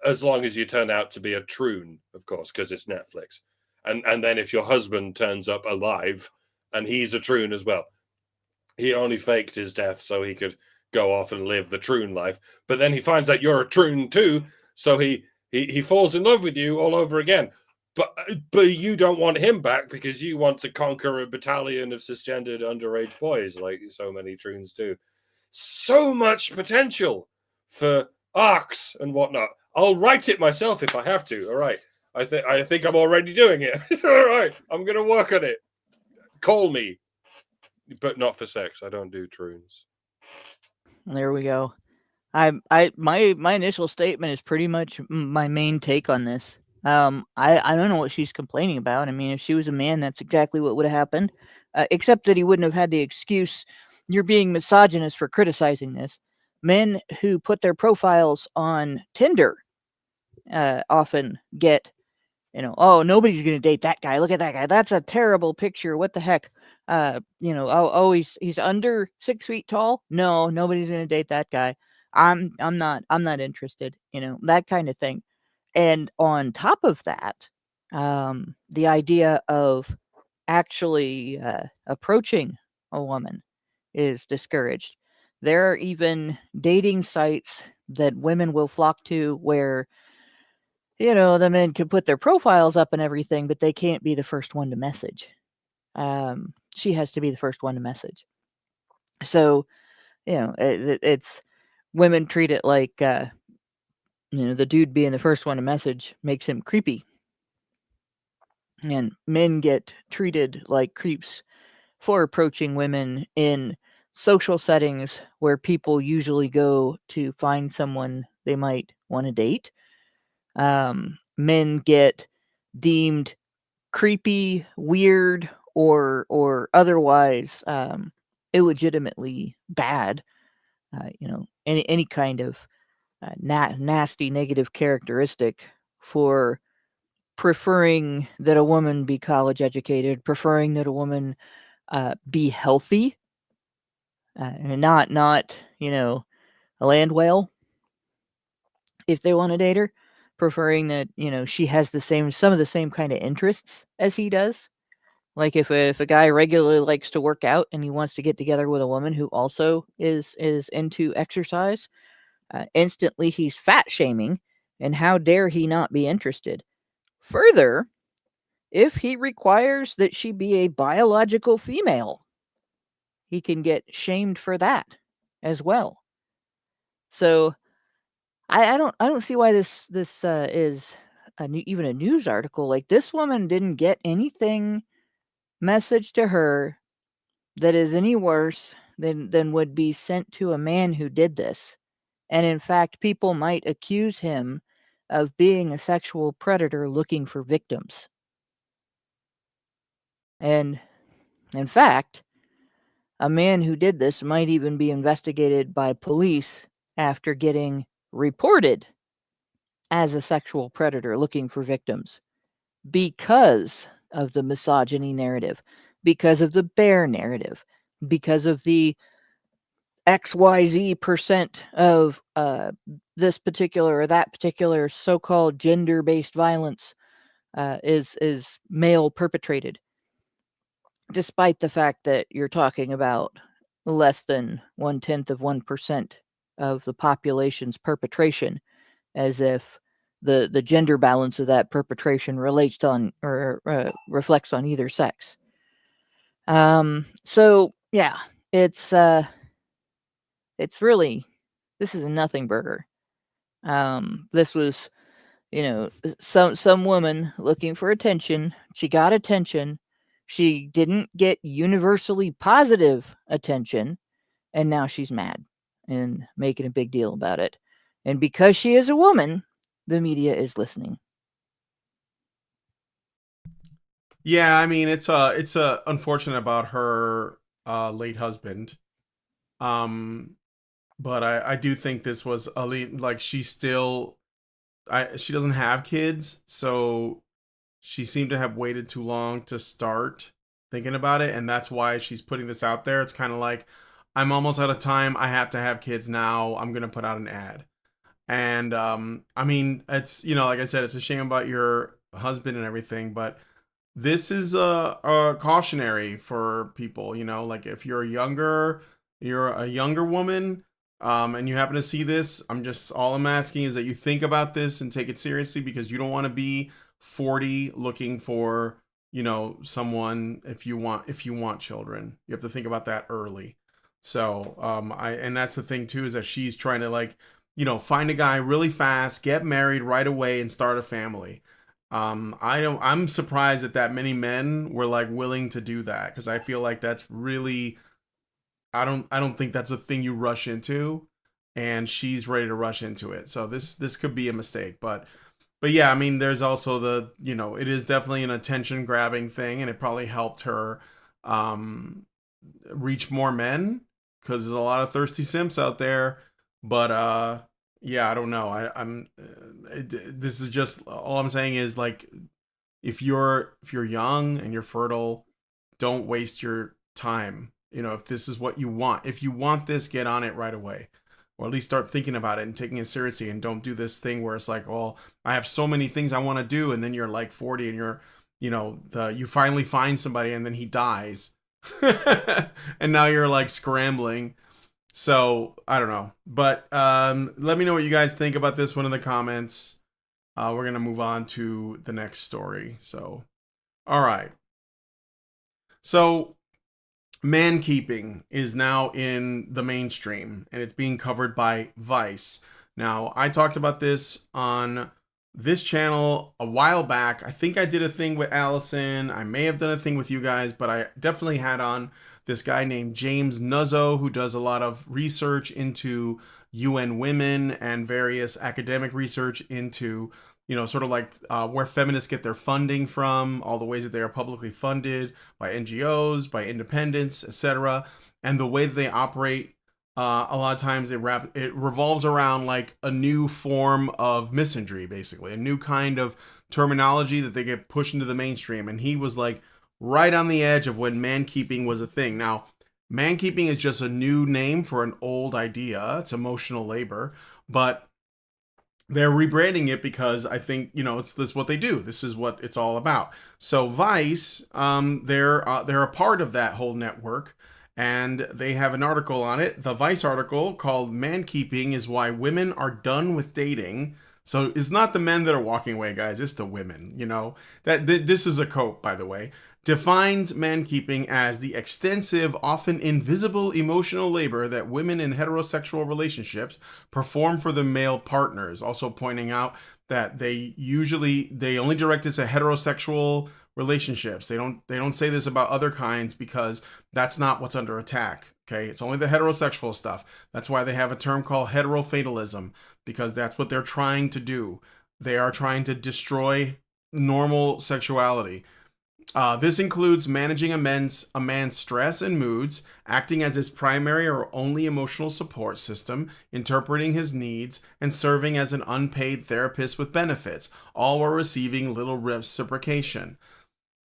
As long as you turn out to be a troon, of course, because it's Netflix. And then if your husband turns up alive and he's a troon as well. He only faked his death so he could go off and live the troon life. But then he finds out you're a troon too, so he falls in love with you all over again. But you don't want him back because you want to conquer a battalion of cisgendered underage boys, like so many troons do. So much potential for arcs and whatnot. I'll write it myself if I have to. All right. I think I'm already doing it. All right. I'm gonna work on it. Call me. But not for sex. I don't do troons. There we go. My initial statement is pretty much my main take on this. I don't know what she's complaining about. I mean, if she was a man, that's exactly what would have happened. Except that he wouldn't have had the excuse, "You're being misogynist for criticizing this." Men who put their profiles on Tinder often get, "Oh, nobody's going to date that guy. Look at that guy. That's a terrible picture. What the heck? Oh, he's under 6 feet tall. No, nobody's going to date that guy. I'm not interested. That kind of thing." And on top of that, the idea of actually approaching a woman is discouraged. There are even dating sites that women will flock to where, the men can put their profiles up and everything, but they can't be the first one to message. She has to be the first one to message. So, it's women treat it like, the dude being the first one to message makes him creepy. And men get treated like creeps for approaching women in social settings where people usually go to find someone they might want to date. Men get deemed creepy, weird, or otherwise illegitimately bad. Any kind of nasty negative characteristic for preferring that a woman be college educated, preferring that a woman be healthy, and not a land whale if they want to date her, preferring that she has some of the same kind of interests as he does. Like if a guy regularly likes to work out and he wants to get together with a woman who also is into exercise, instantly he's fat shaming, and how dare he not be interested. Further, if he requires that she be a biological female, he can get shamed for that as well. So I don't see why this is even a news article. Like, this woman didn't get anything messaged to her that is any worse than would be sent to a man who did this. And in fact, people might accuse him of being a sexual predator looking for victims. And in fact, a man who did this might even be investigated by police after getting reported as a sexual predator looking for victims because of the misogyny narrative, because of the bear narrative, because of the XYZ percent of this particular or that particular so-called gender-based violence is male perpetrated, despite the fact that you're talking about less than 0.1% of the population's perpetration, as if the gender balance of that perpetration relates on or reflects on either sex. So yeah, it's really, this is a nothing burger. This was, some woman looking for attention. She got attention. She didn't get universally positive attention, and now she's mad and making a big deal about it. And because she is a woman, the media is listening. Yeah, I mean it's unfortunate about her late husband. Um, but I do think this was like she still she doesn't have kids, so she seemed to have waited too long to start thinking about it, and that's why she's putting this out there. It's kind of like, I'm almost out of time. I have to have kids now. I'm gonna put out an ad. And I mean, it's, like I said, it's a shame about your husband and everything, but this is a cautionary for people. Like if you're a younger woman, and you happen to see this, all I'm asking is that you think about this and take it seriously, because you don't want to be 40 looking for someone. If you want children, you have to think about that early. So and that's the thing too, is that she's trying to, like, find a guy really fast, get married right away, and start a family. I'm surprised that many men were like willing to do that, because I feel like that's really, I don't think that's a thing you rush into, and she's ready to rush into it. So this could be a mistake, but yeah, I mean, there's also it is definitely an attention grabbing thing, and it probably helped her um reach more men, because there's a lot of thirsty simps out there. But yeah, I don't know. This is just, all I'm saying is, like, if you're young and you're fertile, don't waste your time. If this is what you want, if you want this, get on it right away, or at least start thinking about it and taking it seriously. And don't do this thing where it's like, well, I have so many things I want to do, and then you're like 40 and you finally find somebody, and then he dies, and now you're like scrambling. So I don't know, but let me know what you guys think about this one in the comments. We're gonna move on to the next story. So, all right. So, mankeeping is now in the mainstream, and it's being covered by Vice. Now, I talked about this on this channel a while back. I think I did a thing with Allison. I may have done a thing with you guys, but I definitely had on this guy named James Nuzzo, who does a lot of research into UN women and various academic research into, sort of like where feminists get their funding from, all the ways that they are publicly funded by NGOs, by independents, etc. And the way that they operate, a lot of times it revolves around like a new form of misandry, basically, a new kind of terminology that they get pushed into the mainstream. And he was like right on the edge of when mankeeping was a thing. Now, mankeeping is just a new name for an old idea. It's emotional labor, but they're rebranding it because I think, it's this what they do. This is what it's all about. So Vice, they're a part of that whole network, and they have an article on it. The Vice article called "Mankeeping is Why Women Are Done with Dating." So it's not the men that are walking away, guys. It's the women. This is a quote, by the way. Defines mankeeping as the extensive, often invisible emotional labor that women in heterosexual relationships perform for their male partners. Also pointing out that they only direct this at heterosexual relationships. They don't say this about other kinds, because That's not what's under attack. Okay, it's only the heterosexual stuff. That's why they have a term called heterofatalism, because that's what they're trying to do. They are trying to destroy normal sexuality. This includes managing a man's stress and moods, acting as his primary or only emotional support system, interpreting his needs, and serving as an unpaid therapist with benefits, all while receiving little reciprocation.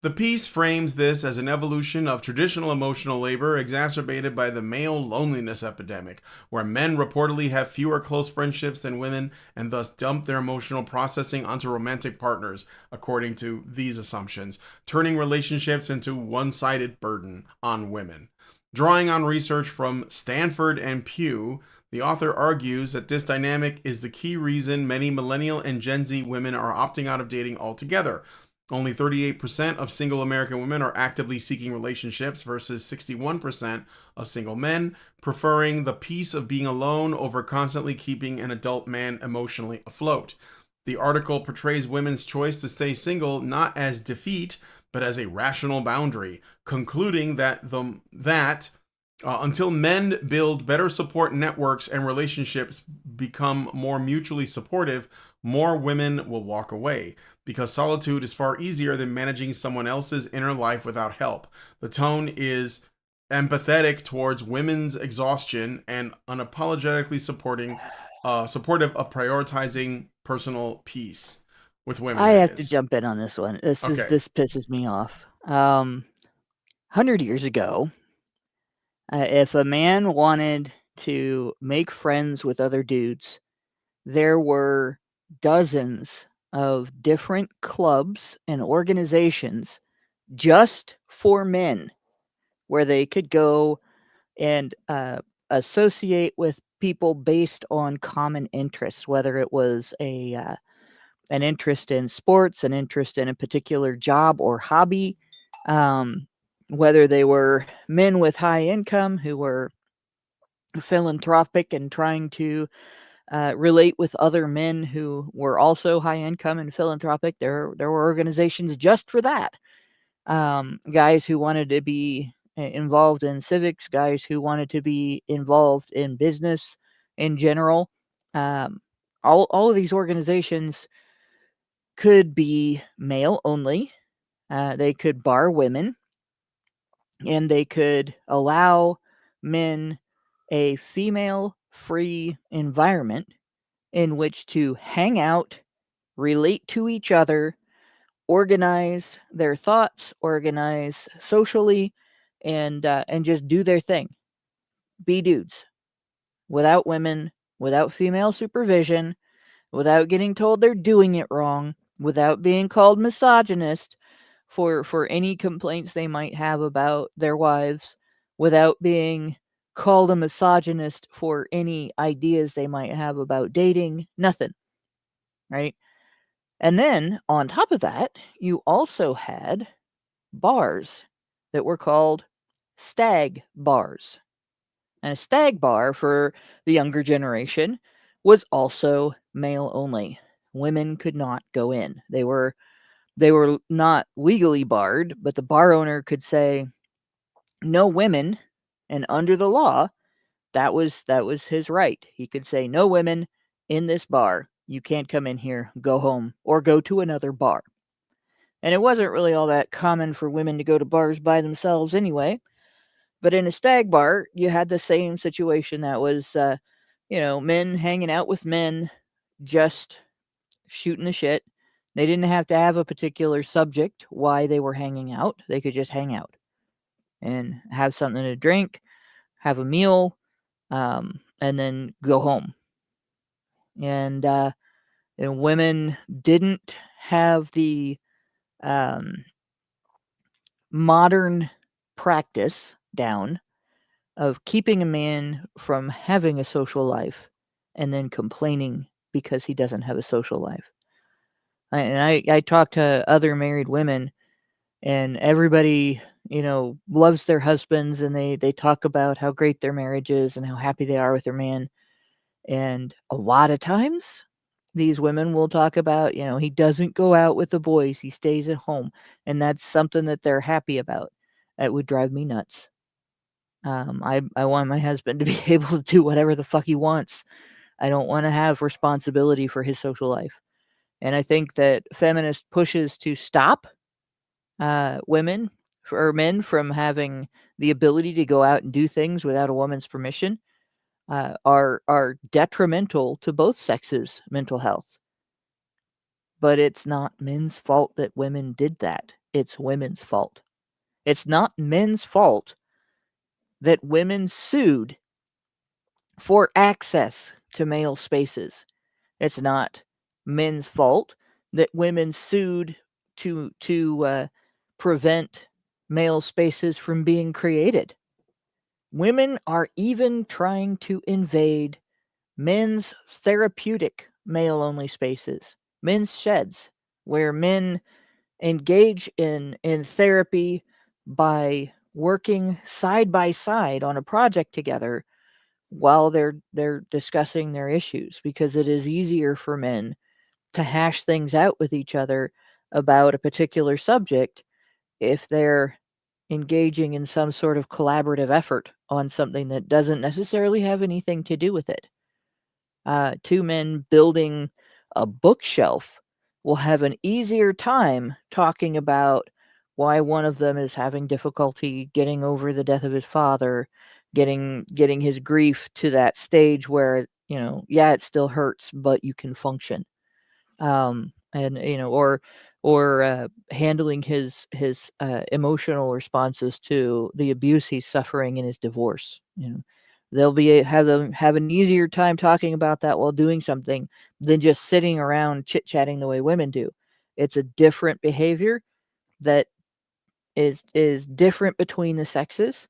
The piece frames this as an evolution of traditional emotional labor exacerbated by the male loneliness epidemic, where men reportedly have fewer close friendships than women and thus dump their emotional processing onto romantic partners, according to these assumptions, turning relationships into one sided burden on women. Drawing on research from Stanford and Pew, the author argues that this dynamic is the key reason many millennial and Gen Z women are opting out of dating altogether. Only 38% of single American women are actively seeking relationships versus 61% of single men, preferring the peace of being alone over constantly keeping an adult man emotionally afloat. The article portrays women's choice to stay single not as defeat, but as a rational boundary, concluding that until men build better support networks and relationships become more mutually supportive, more women will walk away, because solitude is far easier than managing someone else's inner life without help. The tone is empathetic towards women's exhaustion and unapologetically supportive of prioritizing personal peace with women. I That have to is jump in on this one. okay. This pisses me off. 100 years ago, if a man wanted to make friends with other dudes, there were dozens of different clubs and organizations just for men where they could go and associate with people based on common interests, whether it was an interest in sports, an interest in a particular job or hobby, um, whether they were men with high income who were philanthropic and trying to relate with other men who were also high income and philanthropic. There were organizations just for that. Guys who wanted to be involved in civics, guys who wanted to be involved in business in general. Um, all of these organizations could be male only. They could bar women, and they could allow men a female free environment in which to hang out, relate to each other, organize their thoughts, organize socially, and just do their thing. Be dudes without women, without female supervision, without getting told they're doing it wrong, without being called misogynist for any complaints they might have about their wives, without being called a misogynist for any ideas they might have about dating, nothing, right? And then on top of that, you also had bars that were called stag bars. And a stag bar for the younger generation was also male only. Women could not go in. They were not legally barred, but the bar owner could say no women, and under the law, that was his right. He could say no women in this bar. You can't come in here, go home, or go to another bar. And it wasn't really all that common for women to go to bars by themselves anyway. But in a stag bar, you had the same situation that was, men hanging out with men, just shooting the shit. They didn't have to have a particular subject why they were hanging out. They could just hang out and have something to drink, have a meal, and then go home. And women didn't have the um, modern practice down of keeping a man from having a social life and then complaining because he doesn't have a social life. I talk to other married women, and everybody, loves their husbands, and they talk about how great their marriage is and how happy they are with their man. And a lot of times, these women will talk about, he doesn't go out with the boys, he stays at home. And that's something that they're happy about. That would drive me nuts. I want my husband to be able to do whatever the fuck he wants. I don't want to have responsibility for his social life. And I think that feminist pushes to stop women or men from having the ability to go out and do things without a woman's permission are detrimental to both sexes' mental health. But it's not men's fault that women did that. It's women's fault. It's not men's fault that women sued for access to male spaces. It's not men's fault that women sued to prevent male spaces from being created. Women are even trying to invade men's therapeutic male-only spaces, men's sheds, where men engage in therapy by working side by side on a project together while they're discussing their issues, because it is easier for men to hash things out with each other about a particular subject if they're engaging in some sort of collaborative effort on something that doesn't necessarily have anything to do with it. Two men building a bookshelf will have an easier time talking about why one of them is having difficulty getting over the death of his father, getting his grief to that stage where, yeah, it still hurts, but you can function. And or handling his emotional responses to the abuse he's suffering in his divorce. They'll have an easier time talking about that while doing something than just sitting around chit chatting the way women do. It's a different behavior that is different between the sexes,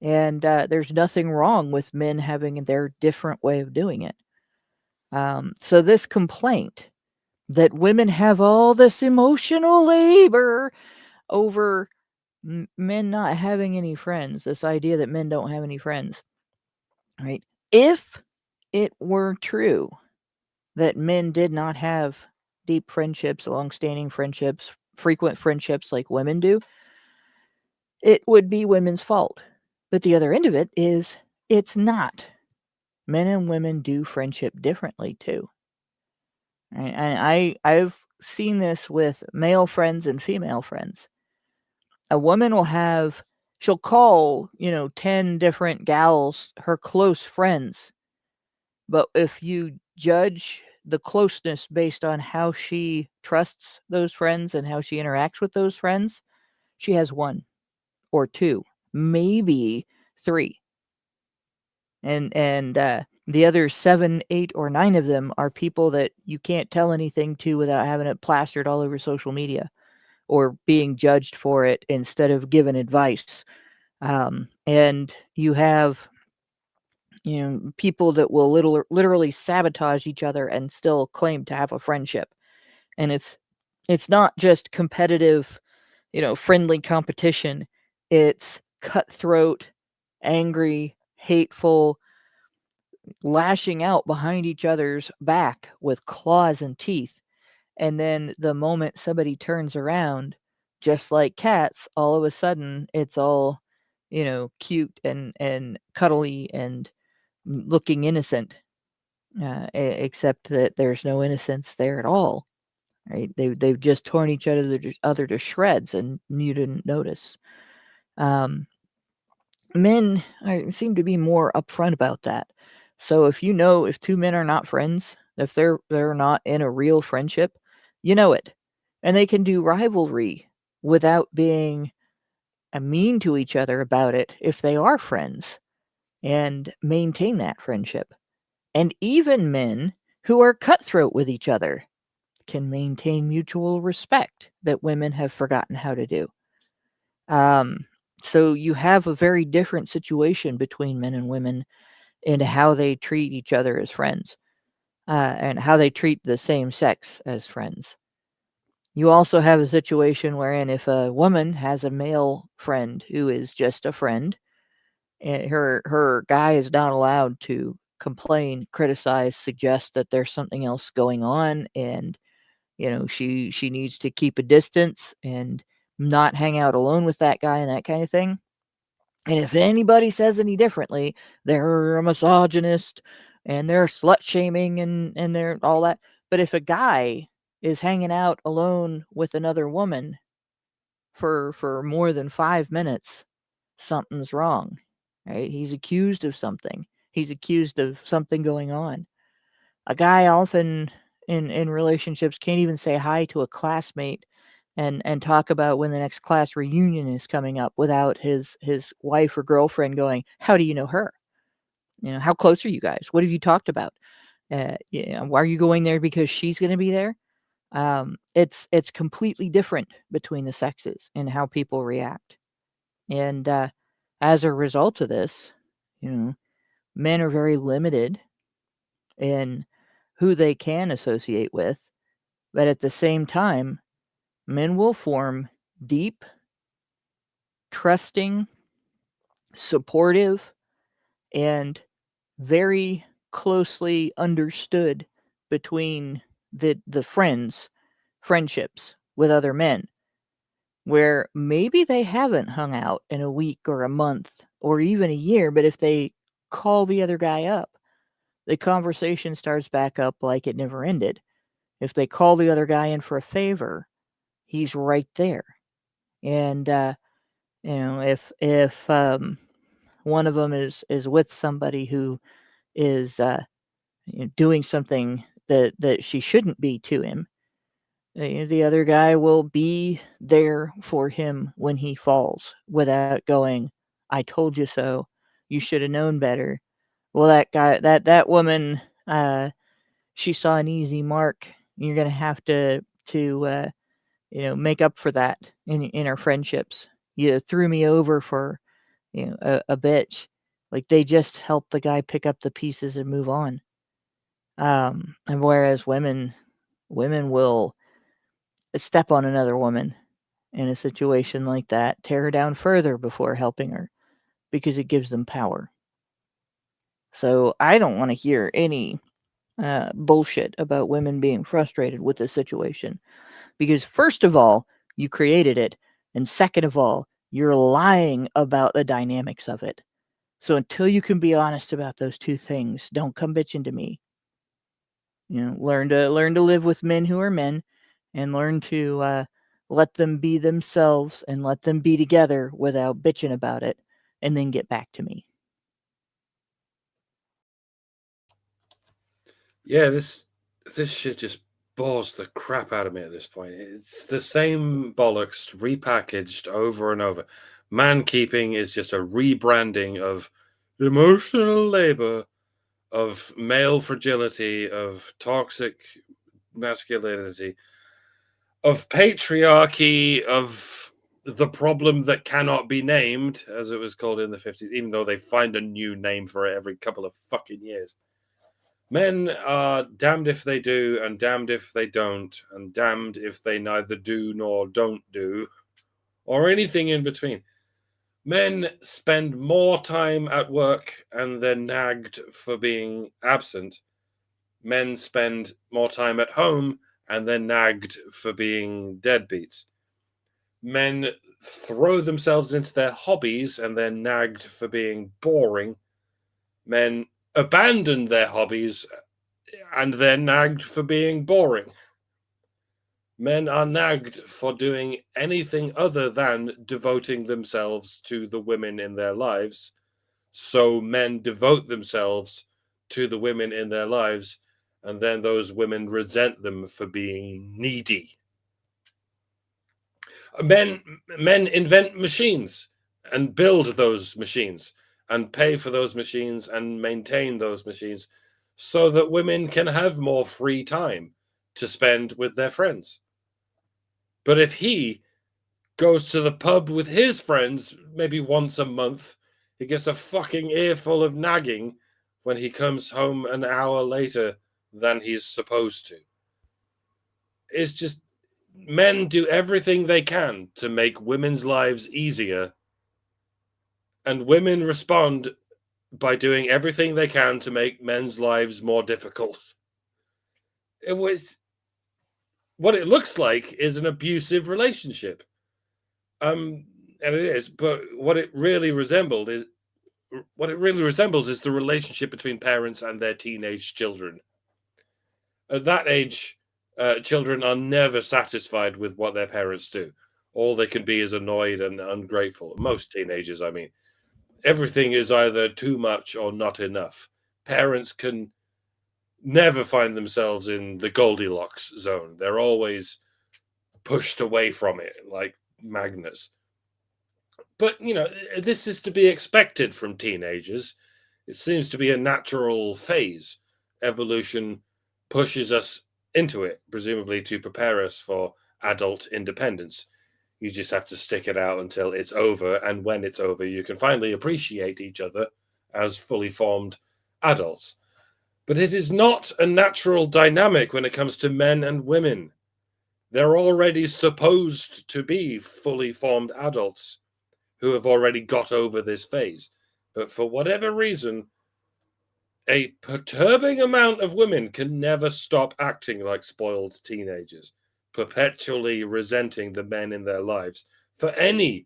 and there's nothing wrong with men having their different way of doing it. So this complaint that women have all this emotional labor over men not having any friends, this idea that men don't have any friends, right? If it were true that men did not have deep friendships, long-standing friendships, frequent friendships like women do, it would be women's fault. But the other end of it is it's not. Men and women do friendship differently too. And I've seen this with male friends and female friends. A woman she'll call, 10 different gals her close friends. But if you judge the closeness based on how she trusts those friends and how she interacts with those friends, she has one or two, maybe three. And the other 7, 8, or 9 of them are people that you can't tell anything to without having it plastered all over social media or being judged for it instead of given advice. And you have, people that will literally sabotage each other and still claim to have a friendship. And it's not just competitive, friendly competition. It's cutthroat, angry, hateful, lashing out behind each other's back with claws and teeth. And then the moment somebody turns around, just like cats, all of a sudden it's all, cute and cuddly and looking innocent, except that there's no innocence there at all. Right? They've just torn each other to shreds, and you didn't notice. Men seem to be more upfront about that. So if two men are not friends, if they're not in a real friendship, you know it, and they can do rivalry without being mean to each other about it if they are friends, and maintain that friendship. And even men who are cutthroat with each other can maintain mutual respect that women have forgotten how to do. So you have a very different situation between men and women in how they treat each other as friends, and how they treat the same sex as friends. You also have a situation wherein if a woman has a male friend who is just a friend, her guy is not allowed to complain, criticize, suggest that there's something else going on, and she needs to keep a distance and not hang out alone with that guy and that kind of thing. And if anybody says any differently, they're a misogynist and they're slut shaming and they're all that. But if a guy is hanging out alone with another woman for more than 5 minutes, something's wrong, right? He's accused of something. He's accused of something going on. A guy often in relationships can't even say hi to a classmate and talk about when the next class reunion is coming up without his wife or girlfriend going, "How do you know her? You know, how close are you guys? What have you talked about? Why are you going there because she's going to be there?" It's completely different between the sexes and how people react. And as a result of this, you know, men are very limited in who they can associate with, but at the same time, men will form deep, trusting, supportive, and very closely understood between the friendships with other men, where maybe they haven't hung out in a week or a month or even a year, but if they call the other guy up, the conversation starts back up like it never ended. If they call the other guy in for a favor, he's right there. And if one of them is with somebody who is doing something that she shouldn't be to him, the other guy will be there for him when he falls without going, "I told you so. You should have known better." Well, that woman, she saw an easy mark. You're gonna have to make up for that in our friendships. You threw me over for a bitch. Like they just help the guy pick up the pieces and move on. And whereas women will step on another woman in a situation like that, tear her down further before helping her because it gives them power. So I don't want to hear any bullshit about women being frustrated with this situation because, first of all, you created it, and second of all, you're lying about the dynamics of it. So until you can be honest about those two things, don't come bitching to me. Learn to live with men who are men, and learn to let them be themselves and let them be together without bitching about it, and then get back to me. Yeah, this shit just bores the crap out of me at this point. It's the same bollocks repackaged over and over. Mankeeping is just a rebranding of emotional labor, of male fragility, of toxic masculinity, of patriarchy, of the problem that cannot be named, as it was called in the 50s, even though they find a new name for it every couple of fucking years. Men are damned if they do, and damned if they don't, and damned if they neither do nor don't do, or anything in between. Men spend more time at work and they're nagged for being absent. Men spend more time at home and they're nagged for being deadbeats. Men throw themselves into their hobbies and they're nagged for being boring. Men abandon their hobbies and they're nagged for being boring. Men are nagged for doing anything other than devoting themselves to the women in their lives. So men devote themselves to the women in their lives, and then those women resent them for being needy. Men invent machines and build those machines and pay for those machines and maintain those machines so that women can have more free time to spend with their friends. But if he goes to the pub with his friends maybe once a month, he gets a fucking earful of nagging when he comes home an hour later than he's supposed to. It's just men do everything they can to make women's lives easier, and women respond by doing everything they can to make men's lives more difficult. It was what it looks like is an abusive relationship. And it is, but what it really resembles is the relationship between parents and their teenage children. At that age, children are never satisfied with what their parents do. All they can be is annoyed and ungrateful. Most teenagers, I mean. Everything is either too much or not enough. Parents can never find themselves in the Goldilocks zone. They're always pushed away from it like magnets. But, this is to be expected from teenagers. It seems to be a natural phase. Evolution pushes us into it, presumably to prepare us for adult independence. You just have to stick it out until it's over, and when it's over, you can finally appreciate each other as fully formed adults. But it is not a natural dynamic when it comes to men and women. They're already supposed to be fully formed adults who have already got over this phase. But for whatever reason, a perturbing amount of women can never stop acting like spoiled teenagers, perpetually resenting the men in their lives for any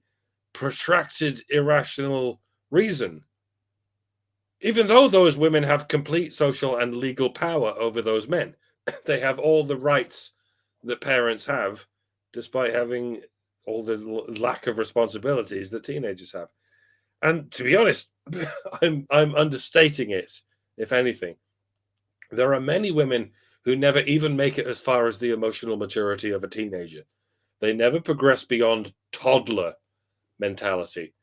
protracted, irrational reason. Even though those women have complete social and legal power over those men, they have all the rights that parents have, despite having all the lack of responsibilities that teenagers have. And to be honest, I'm understating it, if anything. There are many women who never even make it as far as the emotional maturity of a teenager. They never progress beyond toddler mentality.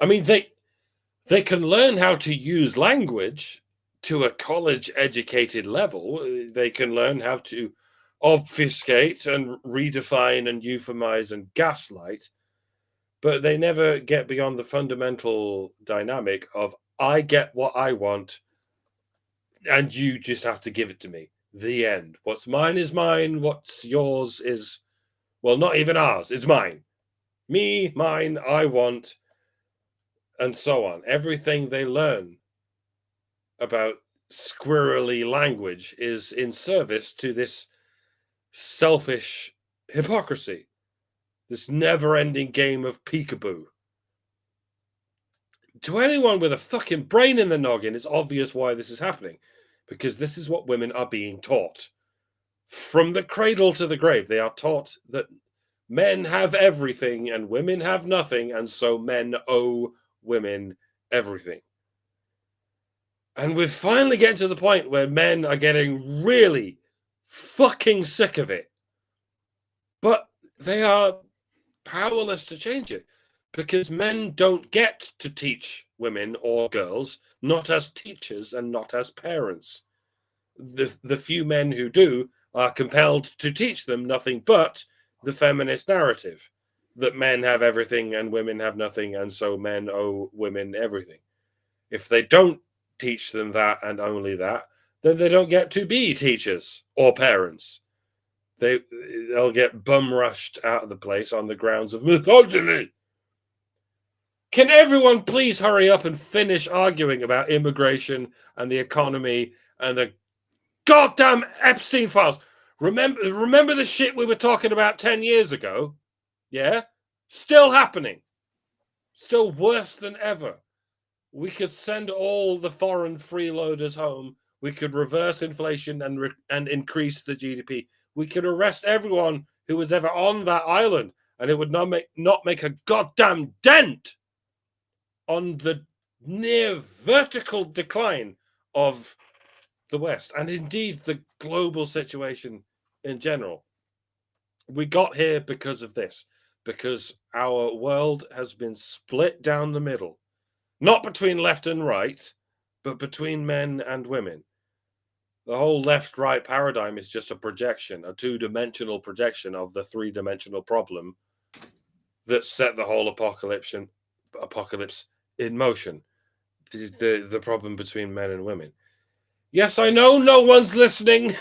I mean, they can learn how to use language to a college-educated level. They can learn how to obfuscate and redefine and euphemize and gaslight, but they never get beyond the fundamental dynamic of, I get what I want, and you just have to give it to me. The end. What's mine is mine. What's yours is, well, not even ours. It's mine. Me, mine, I want, and so on. Everything they learn about squirrely language is in service to this selfish hypocrisy, this never-ending game of peekaboo. To anyone with a fucking brain in the noggin, it's obvious why this is happening, because this is what women are being taught. From the cradle to the grave, they are taught that men have everything and women have nothing, and so men owe women everything. And we're finally getting to the point where men are getting really fucking sick of it. But they are powerless to change it, because men don't get to teach women or girls, not as teachers and not as parents. The few men who do are compelled to teach them nothing but the feminist narrative, that men have everything and women have nothing, and so men owe women everything. If they don't teach them that and only that, then they don't get to be teachers or parents. They'll get bum rushed out of the place on the grounds of misogyny. Can everyone please hurry up and finish arguing about immigration and the economy and the goddamn Epstein files? Remember the shit we were talking about 10 years ago? Yeah? Still happening. Still worse than ever. We could send all the foreign freeloaders home. We could reverse inflation and increase the GDP. We could arrest everyone who was ever on that island, and it would not make a goddamn dent on the near vertical decline of the West, and indeed the global situation in general. We got here because of this, because our world has been split down the middle, not between left and right, but between men and women. The whole left-right paradigm is just a projection, a two-dimensional projection of the three-dimensional problem that set the whole apocalypse in motion. The problem between men and women. Yes, I know no one's listening.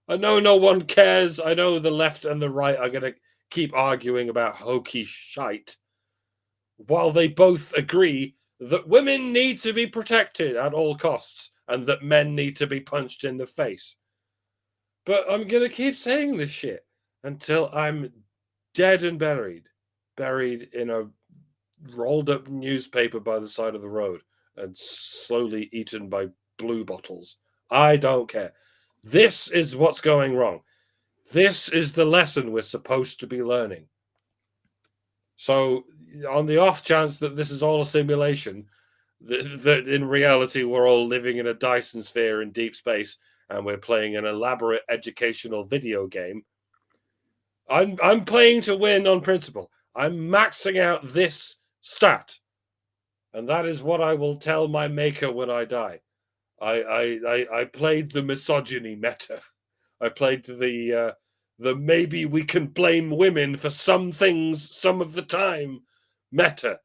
I know no one cares. I know the left and the right are going to keep arguing about hokey shite, while they both agree that women need to be protected at all costs and that men need to be punched in the face. But I'm going to keep saying this shit until I'm dead and buried. buried in a rolled up newspaper by the side of the road and slowly eaten by blue bottles. I don't care. This is what's going wrong. This is the lesson we're supposed to be learning. So, on the off chance that this is all a simulation, that in reality we're all living in a Dyson sphere in deep space and we're playing an elaborate educational video game, I'm playing to win on principle. I'm maxing out this stat, and that is what I will tell my maker when I die. I played the misogyny meta. I played the maybe we can blame women for some things some of the time meta.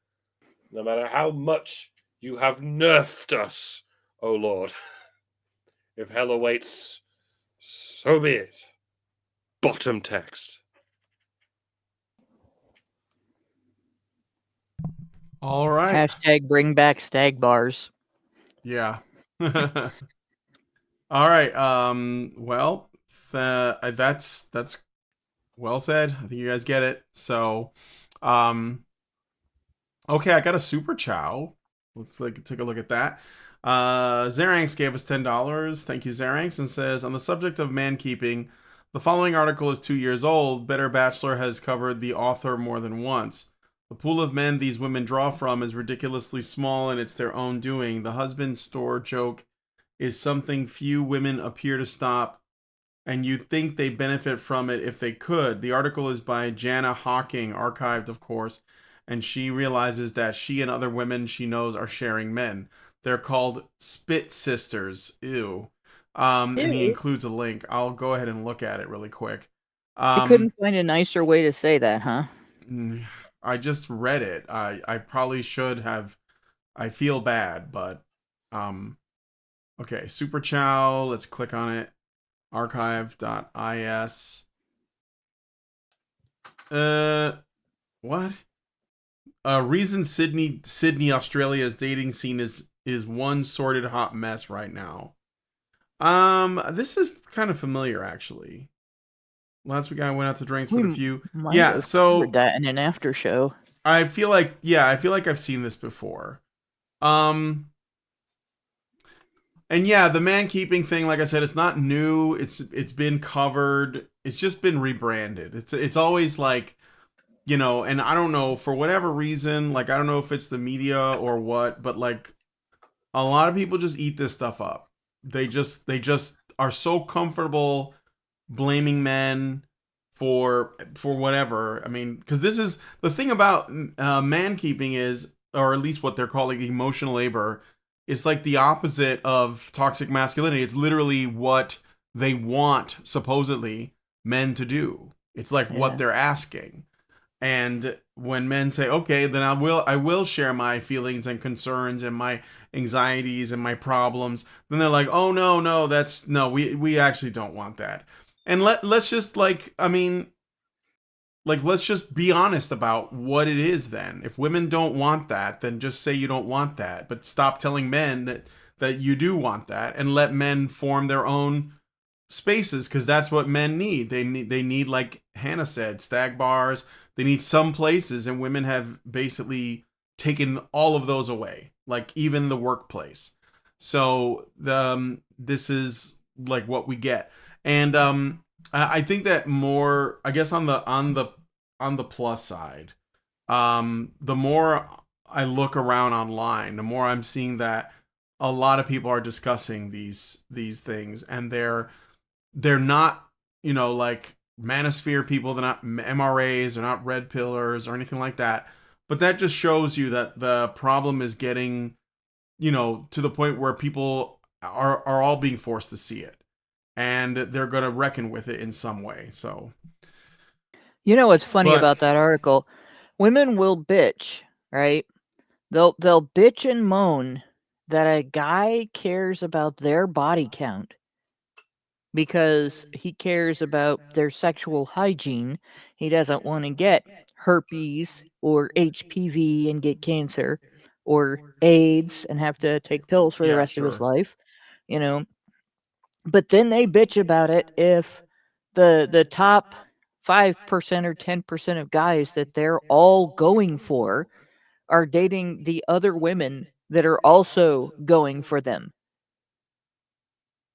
No matter how much you have nerfed us, oh Lord. If hell awaits, so be it. Bottom text. All right. Hashtag bring back stag bars. Yeah. All right. Well, that's well said. I think you guys get it. So, okay, I got a super chow. Let's take a look at that. Zeranx gave us $10. Thank you, Zeranx, and says on the subject of man keeping, the following article is 2 years old. Better Bachelor has covered the author more than once. The pool of men these women draw from is ridiculously small, and it's their own doing. The husband store joke is something few women appear to stop, and you'd think they benefit from it if they could. The article is by Jana Hawking, archived, of course, and she realizes that she and other women she knows are sharing men. They're called Spit Sisters. Ew. And he Ew. includes a link. I'll go ahead and look at it really quick. I couldn't find a nicer way to say that, huh? I just read it. I probably should have. I feel bad, but okay. Super Chow. Let's click on it. Archive.is. What? Reason Sydney, Australia's dating scene is one sordid hot mess right now. This is kind of familiar actually. Last week I went out to drinks with a few. Yeah, so that in an after show. I feel like I've seen this before. And yeah, the man keeping thing, like I said, it's not new. It's been covered. It's just been rebranded. It's always like, you know, and I don't know, for whatever reason, like I don't know if it's the media or what, but like a lot of people just eat this stuff up. They just are so comfortable blaming men for whatever. I mean, because this is the thing about man keeping is, or at least what they're calling emotional labor, it's like the opposite of toxic masculinity. It's literally what they want supposedly men to do. It's like what they're asking. And when men say, okay, then I will share my feelings and concerns and my anxieties and my problems, then they're like, oh no, that's no, we actually don't want that. And let's just like, I mean, like, let's just be honest about what it is then. If women don't want that, then just say you don't want that. But stop telling men that you do want that, and let men form their own spaces, because that's what men need. They need, like Hannah said, stag bars. They need some places, and women have basically taken all of those away, like even the workplace. So this is like what we get. And I think that more, I guess on the plus side, the more I look around online, the more I'm seeing that a lot of people are discussing these things, and they're not, you know, like manosphere people. They're not MRAs, they're not red pillars or anything like that. But that just shows you that the problem is getting, you know, to the point where people are all being forced to see it, and they're going to reckon with it in some way. So, you know what's funny about that article? Women will bitch, right? They'll bitch and moan that a guy cares about their body count because he cares about their sexual hygiene. He doesn't want to get herpes or HPV and get cancer, or AIDS and have to take pills for the rest of his life, you know. But then they bitch about it if the top 5% or 10% of guys that they're all going for are dating the other women that are also going for them.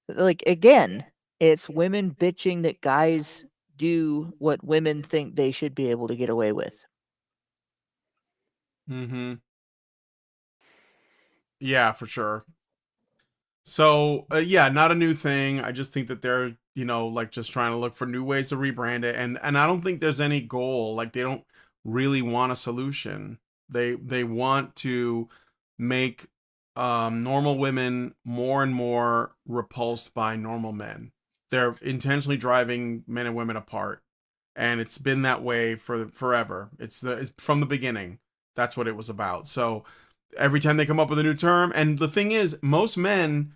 Like, again, it's women bitching that guys do what women think they should be able to get away with. Mm-hmm. Yeah, for sure. So yeah, not a new thing. I just think that they're, like just trying to look for new ways to rebrand it, and I don't think there's any goal. Like they don't really want a solution. They want to make normal women more and more repulsed by normal men. They're intentionally driving men and women apart, and it's been that way for forever. It's from the beginning. That's what it was about. So every time they come up with a new term, and the thing is, most men,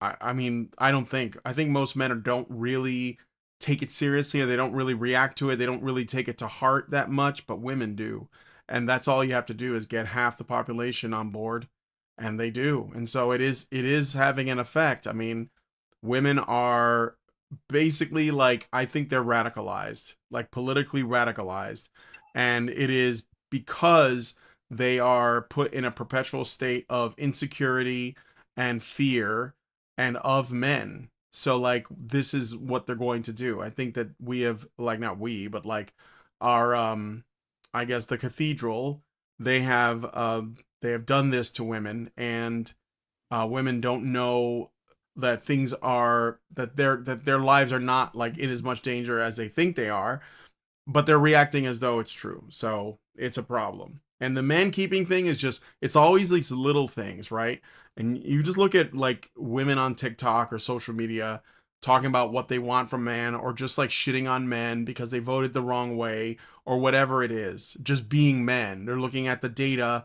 I mean, I think most men don't really take it seriously, or they don't really react to it. They don't really take it to heart that much, but women do. And that's all you have to do is get half the population on board, and they do. And so it is having an effect. I mean, women are basically, like, I think they're radicalized, like politically radicalized, and it is because they are put in a perpetual state of insecurity and fear and of men. So like this is what they're going to do. I think that we have, like, not we, but like our I guess the cathedral, they have done this to women, and women don't know that things are that their lives are not like in as much danger as they think they are, but they're reacting as though it's true. So it's a problem. And the man keeping thing is just, it's always these little things, right? And you just look at like women on TikTok or social media talking about what they want from man, or just like shitting on men because they voted the wrong way, or whatever it is, just being men. They're looking at the data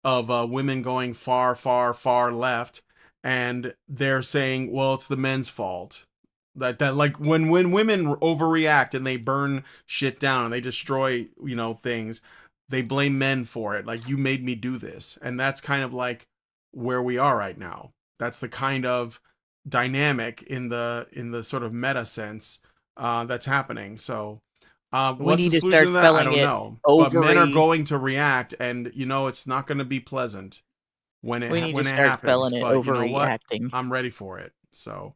of women going far, far, far left, and they're saying, well, it's the men's fault. That like when women overreact and they burn shit down and they destroy, things, they blame men for it. Like, you made me do this, and that's kind of like where we are right now. That's the kind of dynamic in the sort of meta sense that's happening. So We what's need the to solution start to that? I spelling don't it know. But men are ovary. going to react, and it's not going to be pleasant We need to when it start happens. spelling it But you know what? overreacting. I'm ready for it. So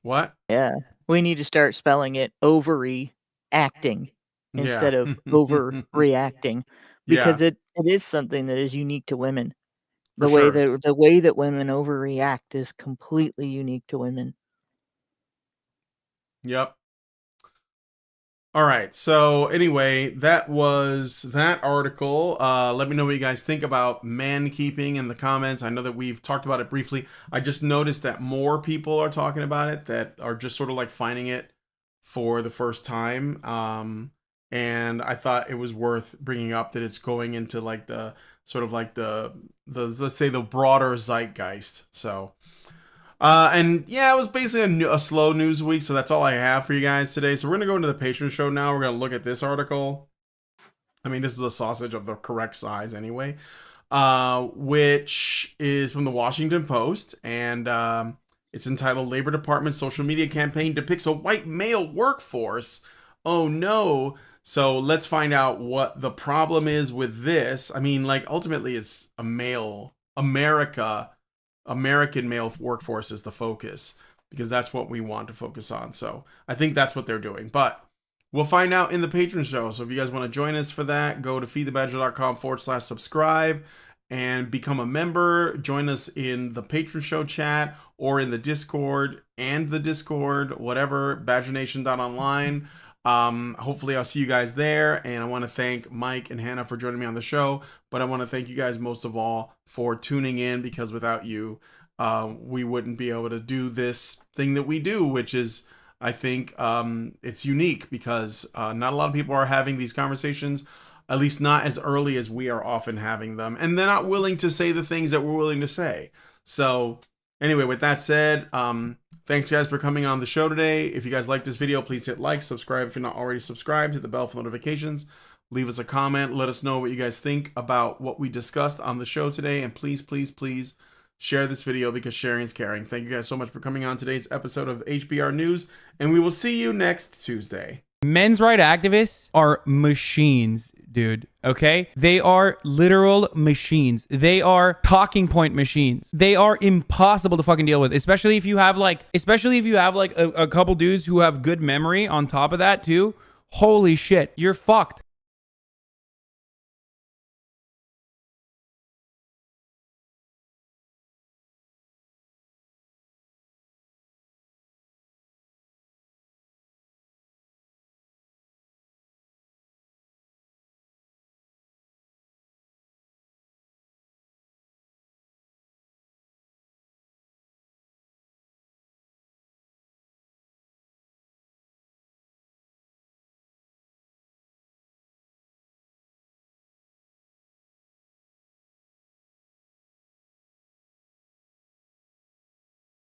what? Yeah. We need to start spelling it ovary acting Yeah. instead of overreacting, Yeah, because it is something that is unique to women. for sure. The way that women overreact is completely unique to women. Yep. All right. So anyway, that was that article. Let me know what you guys think about man keeping in the comments. I know that we've talked about it briefly. I just noticed that more people are talking about it, that are just sort of like finding it for the first time. And I thought it was worth bringing up that it's going into like the sort of like the let's say the broader zeitgeist. So and yeah, it was basically a slow news week, so that's all I have for you guys today. So we're gonna go into the patron show now. We're gonna look at this article. I mean, this is a sausage of the correct size, anyway. Which is from the Washington Post, and it's entitled "Labor Department Social Media Campaign Depicts a White Male Workforce." Oh no! So let's find out what the problem is with this. I mean, like, ultimately, it's a male American male workforce is the focus, because that's what we want to focus on. So I think that's what they're doing. But we'll find out in the patron show. So if you guys want to join us for that, go to feedthebadger.com/subscribe and become a member. Join us in the patron show chat or in the Discord whatever, badgernation.online. Hopefully I'll see you guys there. And I want to thank Mike and Hannah for joining me on the show. But I want to thank you guys most of all for tuning in, because without you, we wouldn't be able to do this thing that we do, which is, I think, it's unique, because not a lot of people are having these conversations, at least not as early as we are often having them. And they're not willing to say the things that we're willing to say. So anyway, with that said, thanks guys for coming on the show today. If you guys like this video, please hit like, subscribe if you're not already subscribed, hit the bell for notifications, leave us a comment, let us know what you guys think about what we discussed on the show today, and please, please, please share this video, because sharing is caring. Thank you guys so much for coming on today's episode of HBR News, and we will see you next Tuesday. Men's right activists are machines, dude. Okay? They are literal machines. They are talking point machines. They are impossible to fucking deal with, especially if you have like a couple dudes who have good memory on top of that too. Holy shit, you're fucked.